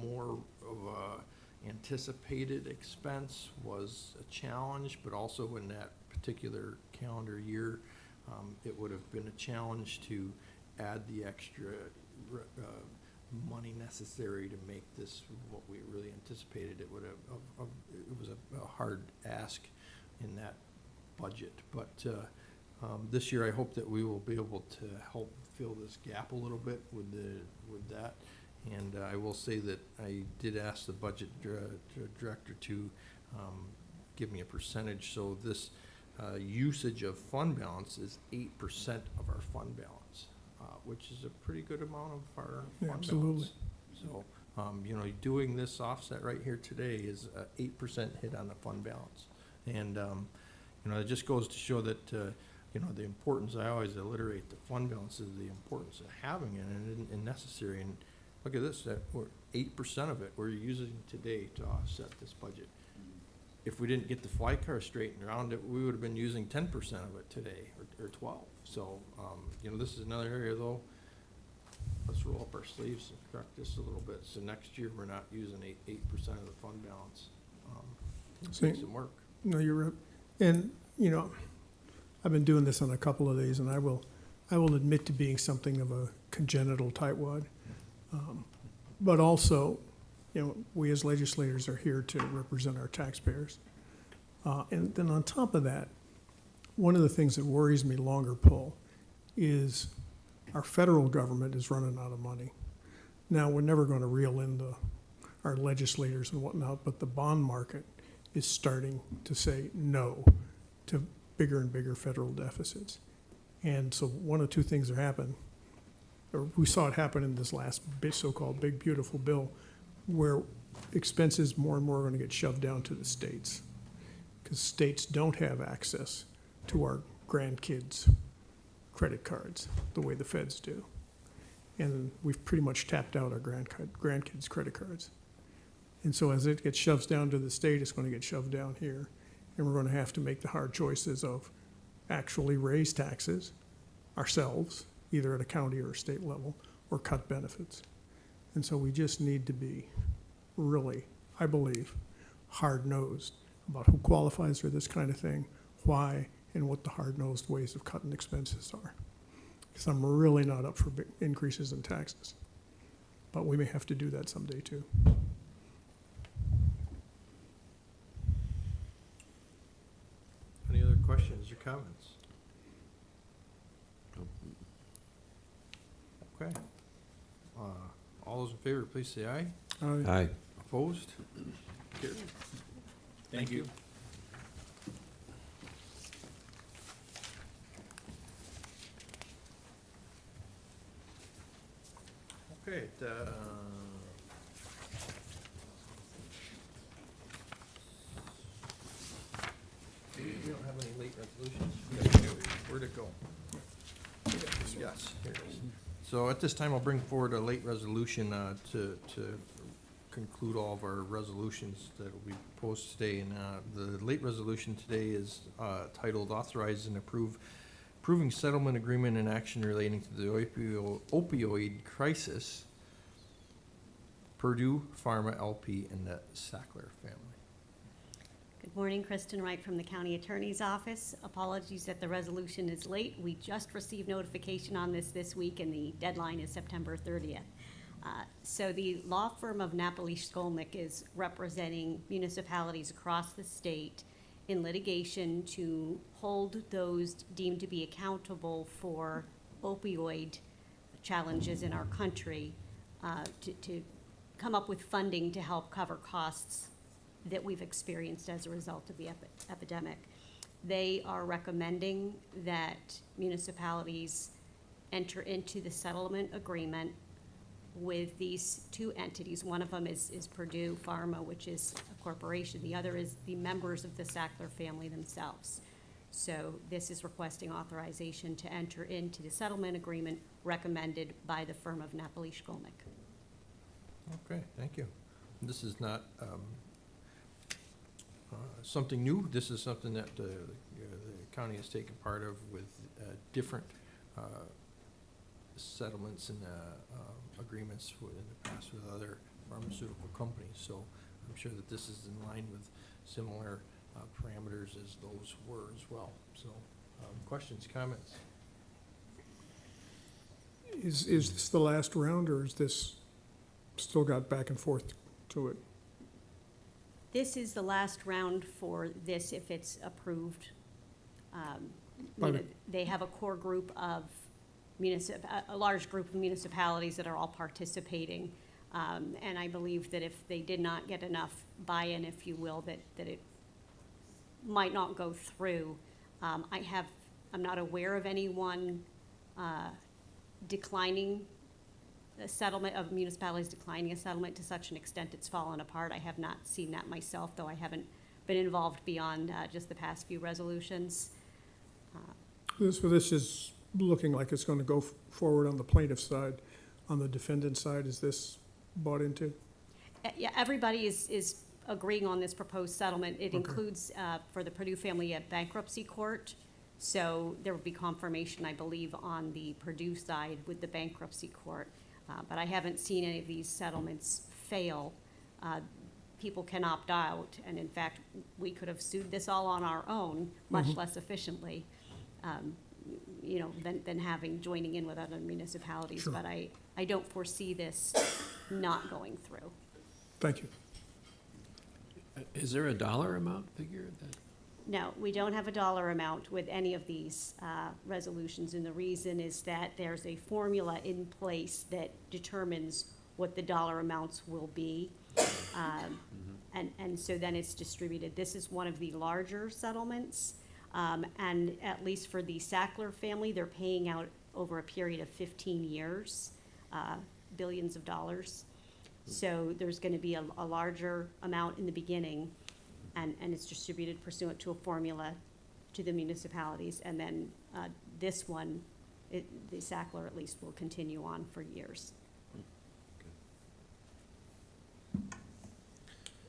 more of a anticipated expense was a challenge, but also in that particular calendar year, it would have been a challenge to add the extra money necessary to make this what we really anticipated. It would have, it was a hard ask in that budget. But this year, I hope that we will be able to help fill this gap a little bit with that. And I will say that I did ask the budget director to give me a percentage. So this usage of fund balance is 8% of our fund balance, which is a pretty good amount of our fund Absolutely. balance. So, you know, doing this offset right here today is a 8% hit on the fund balance. And, you know, it just goes to show that, you know, the importance, I always alliterate the fund balance is the importance of having it and necessary. And look at this, that we're 8% of it we're using today to offset this budget. If we didn't get the fly car straightened around it, we would have been using 10% of it today, or 12. So, you know, this is another area though. Let's roll up our sleeves and correct this a little bit. So next year, we're not using 8% of the fund balance. Take some work. No, you're right. And, you know, I've been doing this on a couple of these, and I will admit to being something of a congenital tightwad. But also, you know, we as legislators are here to represent our taxpayers. And then on top of that, one of the things that worries me longer pull is our federal government is running out of money. Now, we're never going to reel in our legislators and whatnot, but the bond market is starting to say no to bigger and bigger federal deficits. And so one of two things are happening, or we saw it happen in this last so-called big beautiful bill, where expenses more and more are going to get shoved down to the states, because states don't have access to our grandkids' credit cards the way the feds do. And we've pretty much tapped out our grandkids' credit cards. And so as it gets shoved down to the state, it's going to get shoved down here. And we're going to have to make the hard choices of actually raise taxes ourselves, either at a county or a state level, or cut benefits. And so we just need to be really, I believe, hard-nosed about who qualifies for this kind of thing, why, and what the hard-nosed ways of cutting expenses are. Because I'm really not up for big increases in taxes. But we may have to do that someday too. Any other questions or comments? Okay. All those in favor, please say aye. Aye. Opposed? Carried. Thank you. Okay, we don't have any late resolutions? Where'd it go? Yes, here it is. So at this time, I'll bring forward a late resolution to conclude all of our resolutions that will be posted today. And the late resolution today is titled Authorize and Approving Settlement Agreement and Action Relating to the Opioid Crisis, Purdue Pharma LP and the Sackler family. Good morning, Kristen Wright from the County Attorney's Office. Apologies that the resolution is late. We just received notification on this week, and the deadline is September 30th. So the law firm of Napoli Skolnick is representing municipalities across the state in litigation to hold those deemed to be accountable for opioid challenges in our country, to come up with funding to help cover costs that we've experienced as a result of the epidemic. They are recommending that municipalities enter into the settlement agreement with these two entities. One of them is Purdue Pharma, which is a corporation. The other is the members of the Sackler family themselves. So this is requesting authorization to enter into the settlement agreement recommended by the firm of Napoli Skolnick. Okay, thank you. This is not something new. This is something that the county has taken part of with different settlements and agreements in the past with other pharmaceutical companies. So I'm sure that this is in line with similar parameters as those were as well. So questions, comments? Is this the last round, or is this still got back and forth to it? This is the last round for this if it's approved. They have a core group of a large group of municipalities that are all participating. And I believe that if they did not get enough buy-in, if you will, that it might not go through. I'm not aware of anyone declining a settlement, of municipalities declining a settlement to such an extent it's fallen apart. I have not seen that myself, though I haven't been involved beyond just the past few resolutions. This is looking like it's going to go forward on the plaintiff side. On the defendant side, is this bought into? Yeah, everybody is agreeing on this proposed settlement. It Okay. includes, for the Purdue family, a bankruptcy court. So there will be confirmation, I believe, on the Purdue side with the bankruptcy court. But I haven't seen any of these settlements fail. People can opt out, and in fact, we could have sued this all on our own, much less efficiently, than joining in with other municipalities. Sure. But I don't foresee this not going through. Thank you. Is there a dollar amount figure that? No, we don't have a dollar amount with any of these resolutions, and the reason is that there's a formula in place that determines what the dollar amounts will be. And so then it's distributed. This is one of the larger settlements, and at least for the Sackler family, they're paying out over a period of 15 years, billions of dollars. So there's gonna be a larger amount in the beginning, and it's distributed pursuant to a formula to the municipalities. And then this one, the Sackler at least will continue on for years.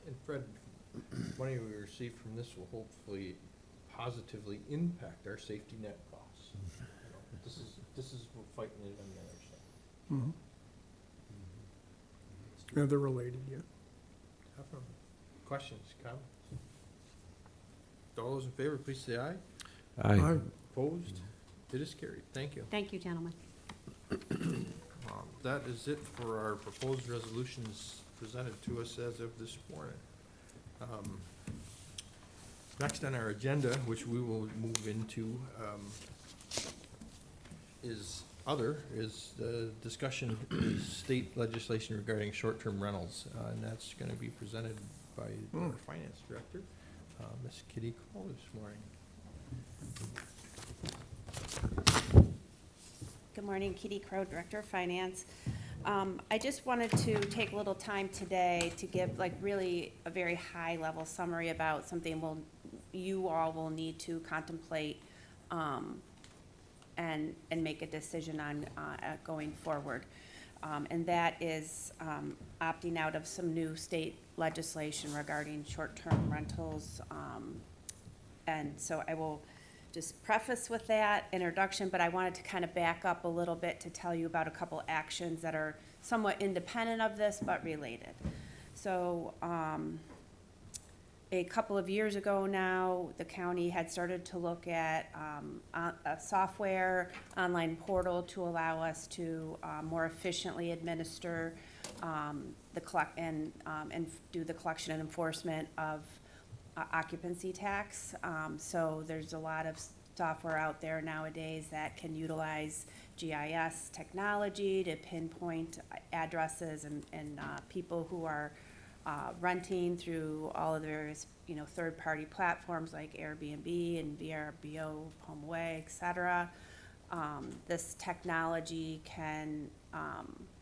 And Fred, money we receive from this will hopefully positively impact our safety net costs. This is we're fighting it on the other side. Yeah, they're related, yeah. Questions, comments? All those in favor, please say aye. Aye. Opposed? It is carried. Thank you. Thank you, gentlemen. That is it for our proposed resolutions presented to us as of this morning. Next on our agenda, which we will move into, is the discussion of state legislation regarding short-term rentals. And that's going to be presented by our finance director, Ms. Kitty Cole, this morning. Good morning, Kitty Crow, Director of Finance. I just wanted to take a little time today to give really a very high-level summary about something you all will need to contemplate and make a decision on going forward. And that is opting out of some new state legislation regarding short-term rentals. And so I will just preface with that introduction, but I wanted to kind of back up a little bit to tell you about a couple actions that are somewhat independent of this, but related. So, a couple of years ago now, the county had started to look at a software online portal to allow us to more efficiently administer and do the collection and enforcement of occupancy tax. So there's a lot of software out there nowadays that can utilize GIS technology to pinpoint addresses and people who are renting through all of the various, third-party platforms like Airbnb and VRBO, HomeAway, et cetera. This technology can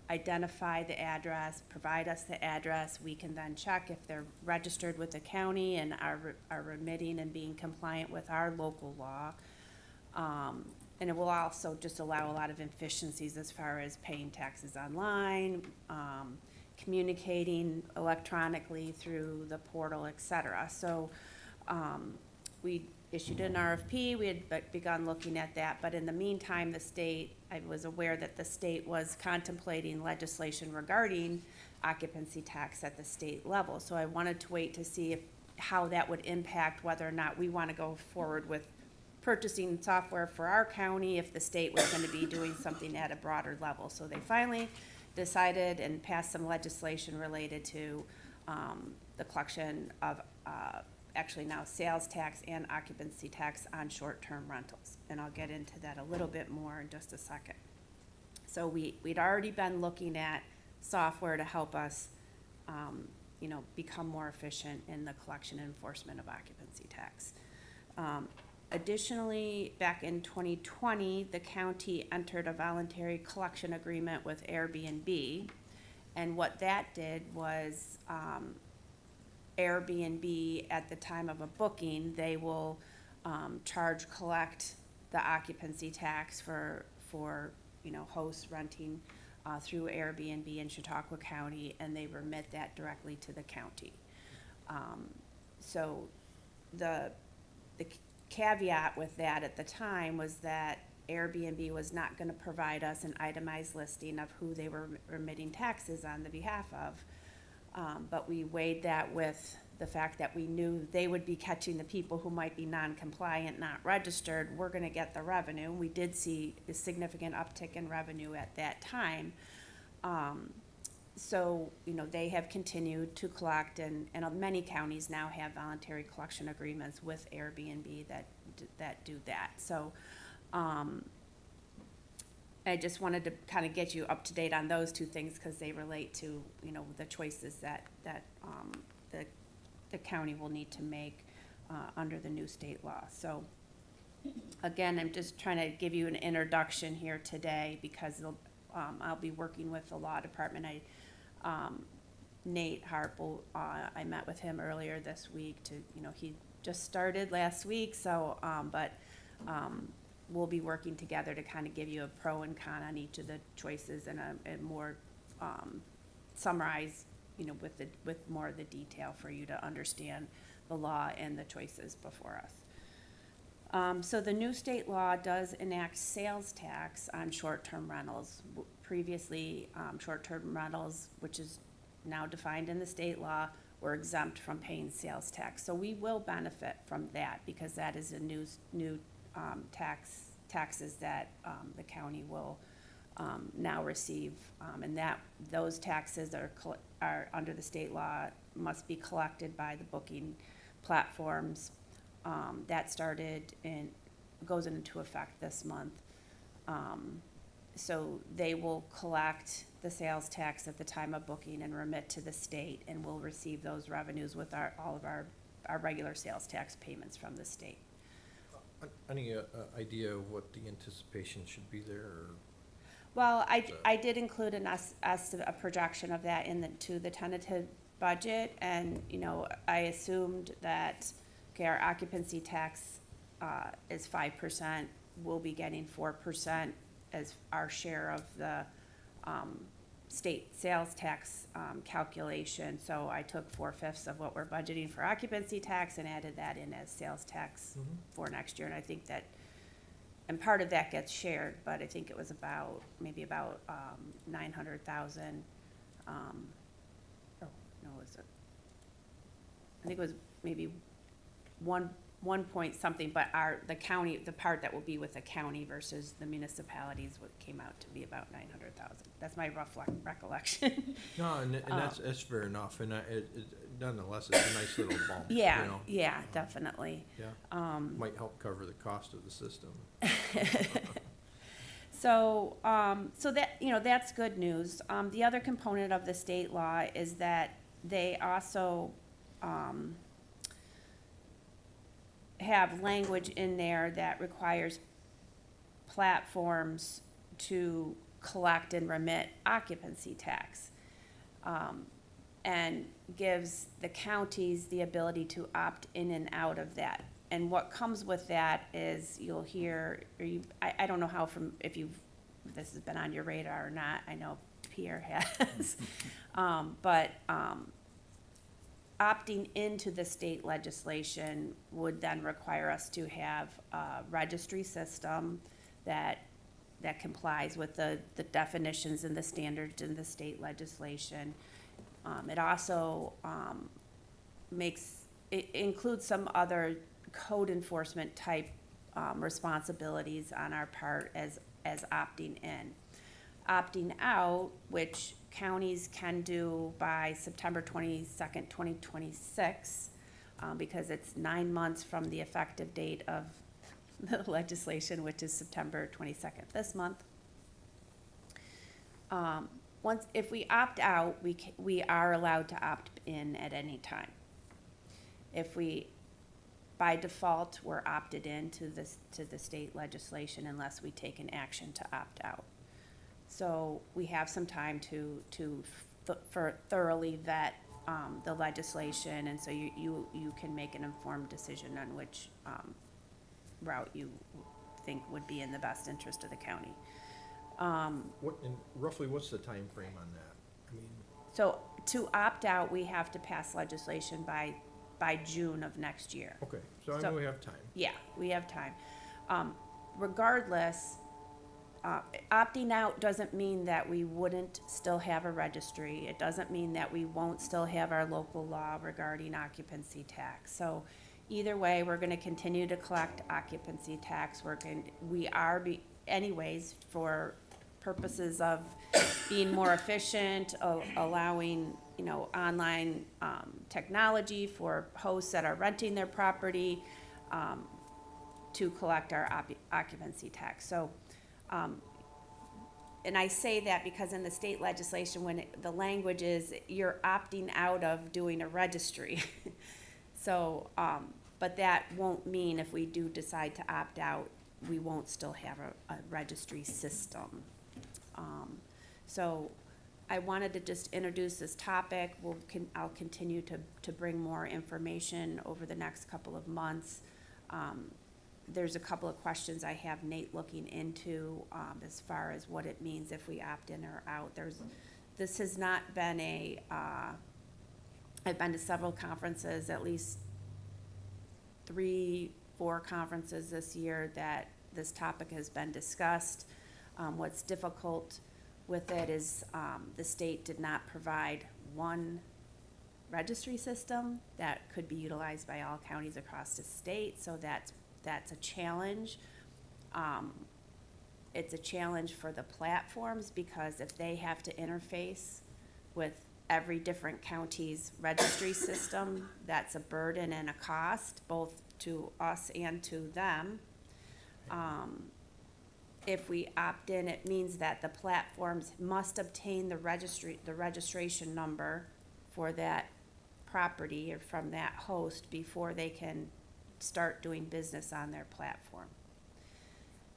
identify the address, provide us the address. We can then check if they're registered with the county and are remitting and being compliant with our local law. And it will also just allow a lot of efficiencies as far as paying taxes online, communicating electronically through the portal, et cetera. So we issued an RFP, we had begun looking at that, but in the meantime, I was aware that the state was contemplating legislation regarding occupancy tax at the state level. So I wanted to wait to see how that would impact whether or not we want to go forward with purchasing software for our county if the state was going to be doing something at a broader level. So they finally decided and passed some legislation related to the collection of actually now sales tax and occupancy tax on short-term rentals. And I'll get into that a little bit more in just a second. So we'd already been looking at software to help us become more efficient in the collection and enforcement of occupancy tax. Additionally, back in 2020, the county entered a voluntary collection agreement with Airbnb. And what that did was Airbnb, at the time of a booking, they will collect the occupancy tax for hosts renting through Airbnb in Chautauqua County, and they remit that directly to the county. So the caveat with that at the time was that Airbnb was not going to provide us an itemized listing of who they were remitting taxes on the behalf of. But we weighed that with the fact that we knew they would be catching the people who might be non-compliant, not registered. We're going to get the revenue. We did see a significant uptick in revenue at that time. So, they have continued to collect, and many counties now have voluntary collection agreements with Airbnb that do that. So, I just wanted to kind of get you up to date on those two things because they relate to, the choices that the county will need to make under the new state law. So, again, I'm just trying to give you an introduction here today because I'll be working with the law department. Nate Harple, I met with him earlier this week he just started last week, so, we'll be working together to kind of give you a pro and con on each of the choices and more summarize, with more of the detail for you to understand the law and the choices before us. So the new state law does enact sales tax on short-term rentals. Previously, short-term rentals, which is now defined in the state law, were exempt from paying sales tax. So we will benefit from that because that is a new taxes that the county will now receive, and those taxes are under the state law must be collected by the booking platforms. That started and goes into effect this month. So they will collect the sales tax at the time of booking and remit to the state, and we'll receive those revenues with all of our regular sales tax payments from the state. Any idea of what the anticipation should be there? Or Well, I did include a projection of that to the tentative budget, and, I assumed that, our occupancy tax is 5%, we'll be getting 4% as our share of state sales tax calculation. So I took 4/5 of what we're budgeting for occupancy tax and added that in as sales tax for next year. And I think that, and part of that gets shared, but I think it was maybe about 900,000. Was it? I think it was maybe one point something, but the county, the part that will be with the county versus the municipalities, what came out to be about 900,000. That's my rough recollection. No, and that's fair enough, and nonetheless, it's a nice little bump, you Yeah, know? yeah, definitely. Yeah, might help cover the cost of the system. So, so that, that's good news. The other component of the state law is that they also, have language in there that requires platforms to collect and remit occupancy tax. And gives the counties the ability to opt in and out of that. And what comes with that is you'll hear, I don't know how if this has been on your radar or not, I know Pierre has. But opting into the state legislation would then require us to have a registry system that complies with the definitions and the standards in the state legislation. It also it includes some other code enforcement type responsibilities on our part as opting in. Opting out, which counties can do by September 22nd, 2026, because it's 9 months from the effective date of the legislation, which is September 22nd this month. If we opt out, we are allowed to opt in at any time. By default, we're opted in to the state legislation unless we take an action to opt out. So we have some time to thoroughly vet the legislation, and so you can make an informed decision on which route you think would be in the best interest of the county. Roughly, what's the time frame on that? I mean, So to opt out, we have to pass legislation by June of next year. okay, so I know we have time. Yeah, we have time. Regardless, opting out doesn't mean that we wouldn't still have a registry. It doesn't mean that we won't still have our local law regarding occupancy tax. So either way, we're gonna continue to collect occupancy tax. Anyways, for purposes of being more efficient, allowing, online technology for hosts that are renting their property to collect our occupancy tax. So, and I say that because in the state legislation, when the language is you're opting out of doing a registry. So, but that won't mean if we do decide to opt out, we won't still have a registry system. So I wanted to just introduce this topic. I'll continue to bring more information over the next couple of months. There's a couple of questions I have Nate looking into as far as what it means if we opt in or out. This has not been I've been to several conferences, at least 3-4 conferences this year that this topic has been discussed. What's difficult with it is the state did not provide one registry system that could be utilized by all counties across the state, so that's a challenge. It's a challenge for the platforms because if they have to interface with every different county's registry system, that's a burden and a cost, both to us and to them. If we opt in, it means that the platforms must obtain the registration number for that property or from that host before they can start doing business on their platform.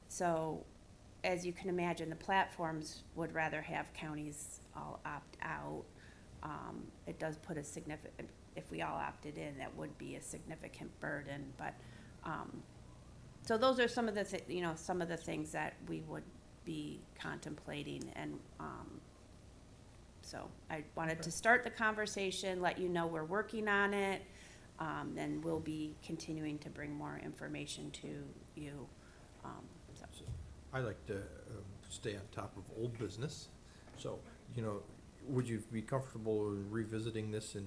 So, as you can imagine, the platforms would rather have counties all opt out. It does put a significant, if we all opted in, that would be a significant burden, but, so those are some of the things that we would be contemplating, and So I wanted to start the conversation, let you know we're working on it, and we'll be continuing to bring more information to you. So. I like to stay on top of old business, so, you know, would you be comfortable revisiting this in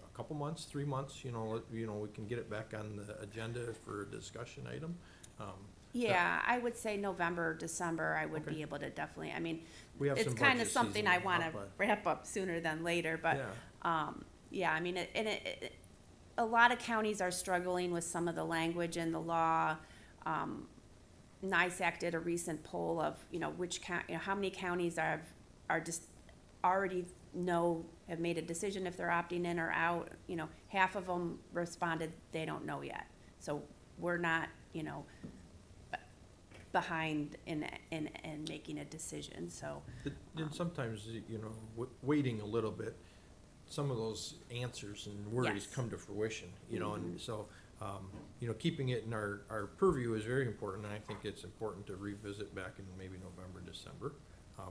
a couple months, 3 months? You know, we can get it back on the agenda for a discussion item. Yeah, I would say November, December, I would Okay. be able to definitely, I mean, We have it's some kind of budget something season I want to up, but- wrap up sooner than later, but, Yeah. yeah, I mean, a lot of counties are struggling with some of the language in the law. NISAC did a recent poll of, you know, how many counties are just already have made a decision if they're opting in or out. You know, half of them responded they don't know yet. So we're not, you know, behind in making a decision, so. And sometimes, you know, waiting a little bit, some of those answers and worries Yes. come to fruition, you know, and so, you know, keeping it in our purview is very important, and I think it's important to revisit back in maybe November, December,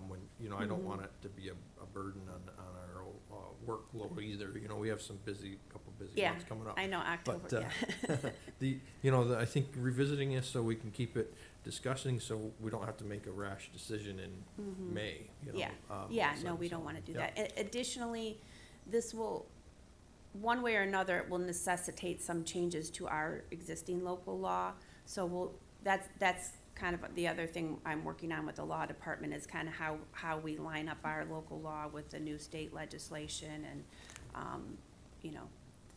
when, you know, I don't want it to be a burden on our workload either. You know, we have some couple busy Yeah, months coming up. I know, October, But, yeah. I think revisiting this so we can keep it discussing, so we don't have to make a rash decision in May, you know. Yeah, all yeah, of a no, sudden, we so, don't wanna do yeah. that. Additionally, this will, one way or another, it will necessitate some changes to our existing local law. So that's kind of the other thing I'm working on with the law department, is kind of how we line up our local law with the new state legislation and, you know,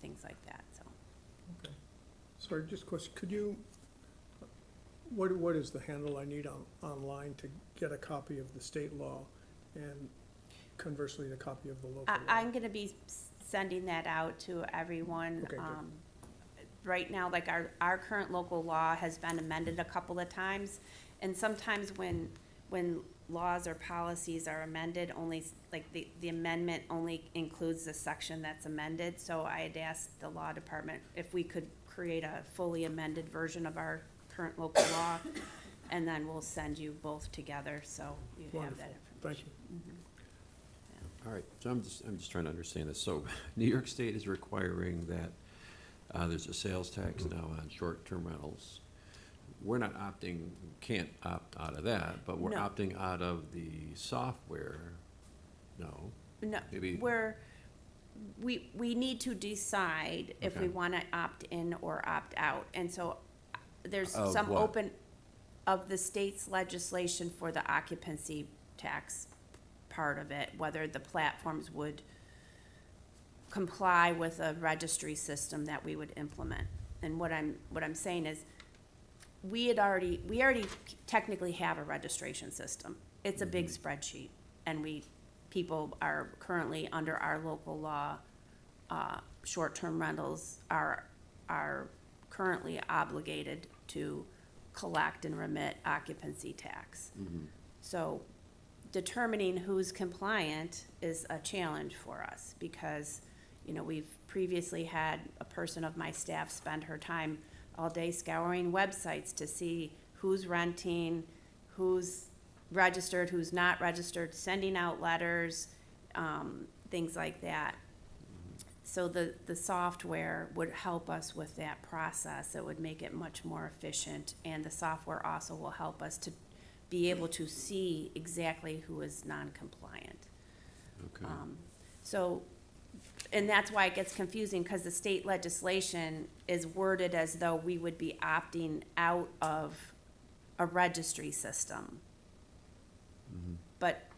things like that, so. Okay. Sorry, just a question, could you, what is the handle I need online to get a copy of the state law, and conversely, a copy of the local law? I'm gonna be sending that out to everyone. Okay, good. Right now, like our current local law has been amended a couple of times, and sometimes when laws or policies are amended, only, like, the amendment only includes the section that's amended, so I had asked the law department if we could create a fully amended version of our current local law, and then we'll send you both together, so you have Wonderful, that thank information. you. All right, so I'm just trying to understand this. So New York State is requiring that there's a sales tax now on short-term rentals. We're not can't opt out of that, but we're No. opting out of the software. No, No, Maybe- we need to decide if we Okay. wanna opt in or opt out, and so there's Of some what? of the state's legislation for the occupancy tax part of it, whether the platforms would comply with a registry system that we would implement. And what I'm saying is, we already technically have a registration system. It's a big spreadsheet, and people are currently, under our local law, short-term rentals are currently obligated to collect and remit occupancy tax. So determining who's compliant is a challenge for us, because, you know, we've previously had a person of my staff spend her time all day scouring websites to see who's renting, who's registered, who's not registered, sending out letters, things like that. So the software would help us with that process. It would make it much more efficient, and the software also will help us to be able to see exactly who is non-compliant. okay. So, and that's why it gets confusing, because the state legislation is worded as though we would be opting out of a registry system. But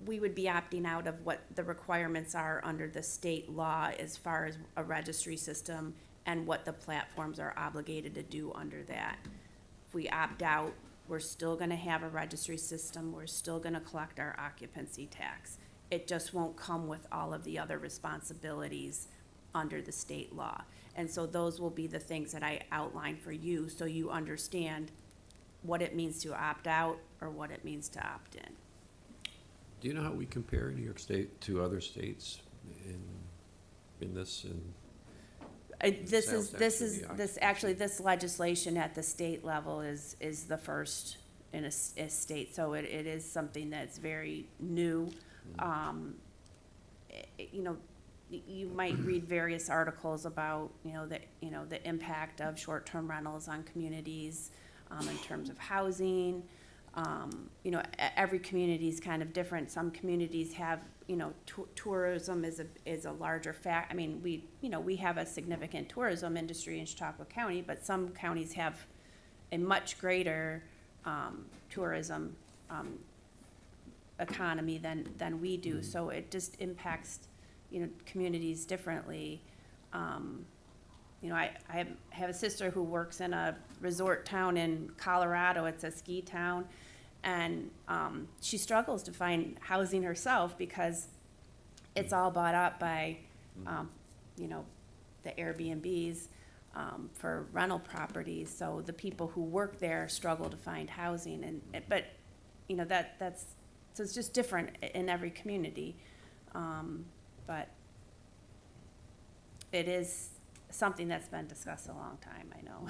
we would be opting out of what the requirements are under the state law as far as a registry system and what the platforms are obligated to do under that. If we opt out, we're still gonna have a registry system, we're still gonna collect our occupancy tax. It just won't come with all of the other responsibilities under the state law. And so those will be the things that I outline for you, so you understand what it means to opt out or what it means to opt in. Do you know how we compare New York State to other states in this? This Sales tax this and is, the this, actually, this legislation at the state level is the first in a state, so it is something that's very new. You know, you might read various articles about, the impact of short-term rentals on communities, in terms of housing. Every community is kind of different. Some communities have, tourism is a larger I mean, we have a significant tourism industry in Chautauqua County, but some counties have a much greater, tourism, economy than we do. So it just impacts, communities differently. I have a sister who works in a resort town in Colorado. It's a ski town. And she struggles to find housing herself because it's all bought up by, the Airbnbs for rental properties. So the people who work there struggle to find housing. But so it's just different in every community. But it is something that's been discussed a long time, I know.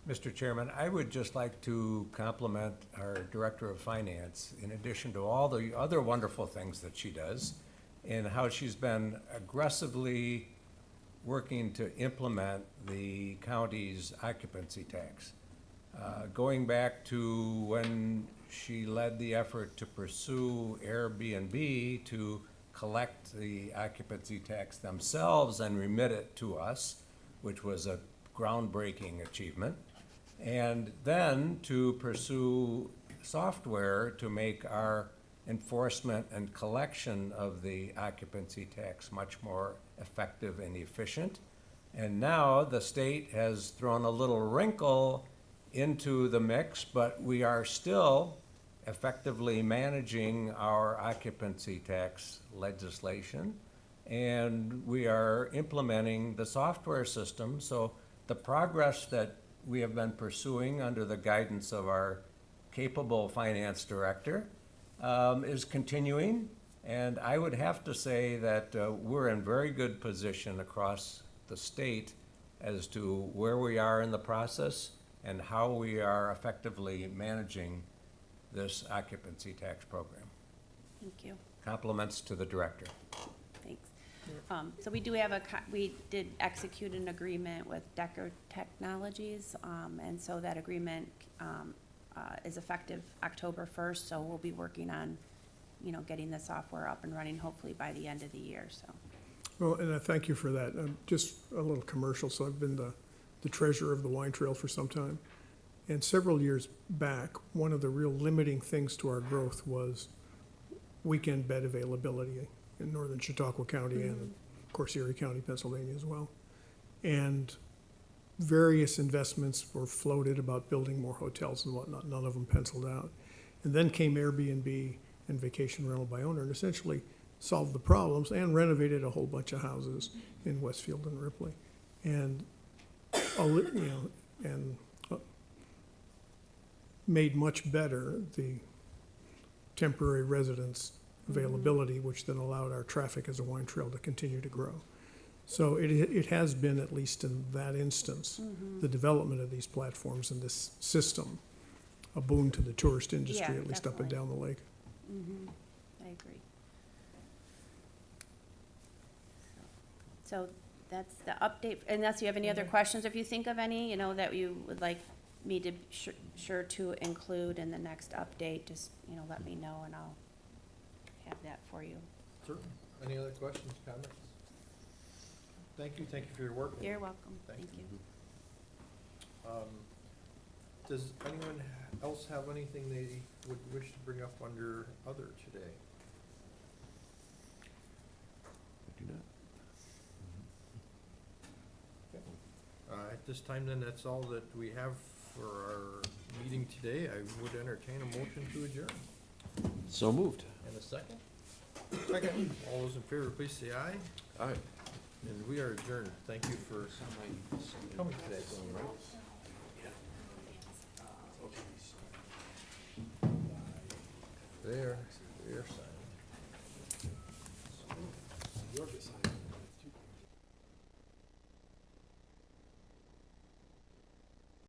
Mr. Chairman, I would just like to compliment our Director of Finance, in addition to all the other wonderful things that she does, in how she's been aggressively working to implement the county's occupancy tax. Going back to when she led the effort to pursue Airbnb to collect the occupancy tax themselves and remit it to us, which was a groundbreaking achievement. And then to pursue software to make our enforcement and collection of the occupancy tax much more effective and efficient. And now the state has thrown a little wrinkle into the mix, but we are still effectively managing our occupancy tax legislation. And we are implementing the software system. So the progress that we have been pursuing under the guidance of our capable finance director is continuing. And I would have to say that we're in very good position across the state as to where we are in the process and how we are effectively managing this occupancy tax program. Thank you. Compliments to the director. Thanks. So we do have we did execute an agreement with Decker Technologies, and so that agreement is effective October 1st, so we'll be working on, getting the software up and running hopefully by the end of the year, so. Well, and I thank you for that. Just a little commercial. So I've been the treasurer of the wine trail for some time. And several years back, one of the real limiting things to our growth was weekend bed availability in northern Chautauqua County and, of course, Erie County, Pennsylvania as well. And various investments were floated about building more hotels and whatnot. None of them penciled out. And then came Airbnb and vacation rental by owner and essentially solved the problems and renovated a whole bunch of houses in Westfield and Ripley. And, made much better the temporary residence availability, which then allowed our traffic as a wine trail to continue to grow. So it has been, at least in that instance, the development of these platforms and this system, a boon to the tourist industry, Yeah, at least up and definitely. down the lake. I agree. So that's the update, unless you have any other questions, if you think of any, that you would like me to sure to include in the next update, just, let me know and I'll have that for you. Certainly. Any other questions, comments? Thank you for your work. You're welcome, Thank thank you. Does anyone else have anything they would wish to bring up under other today? I do not. At this time, then, that's all that we have for our meeting today. I would entertain a motion to adjourn. So moved. And a second? Second. All those in favor, please say aye. Aye. And we are adjourned. Thank you for coming today. There, signed.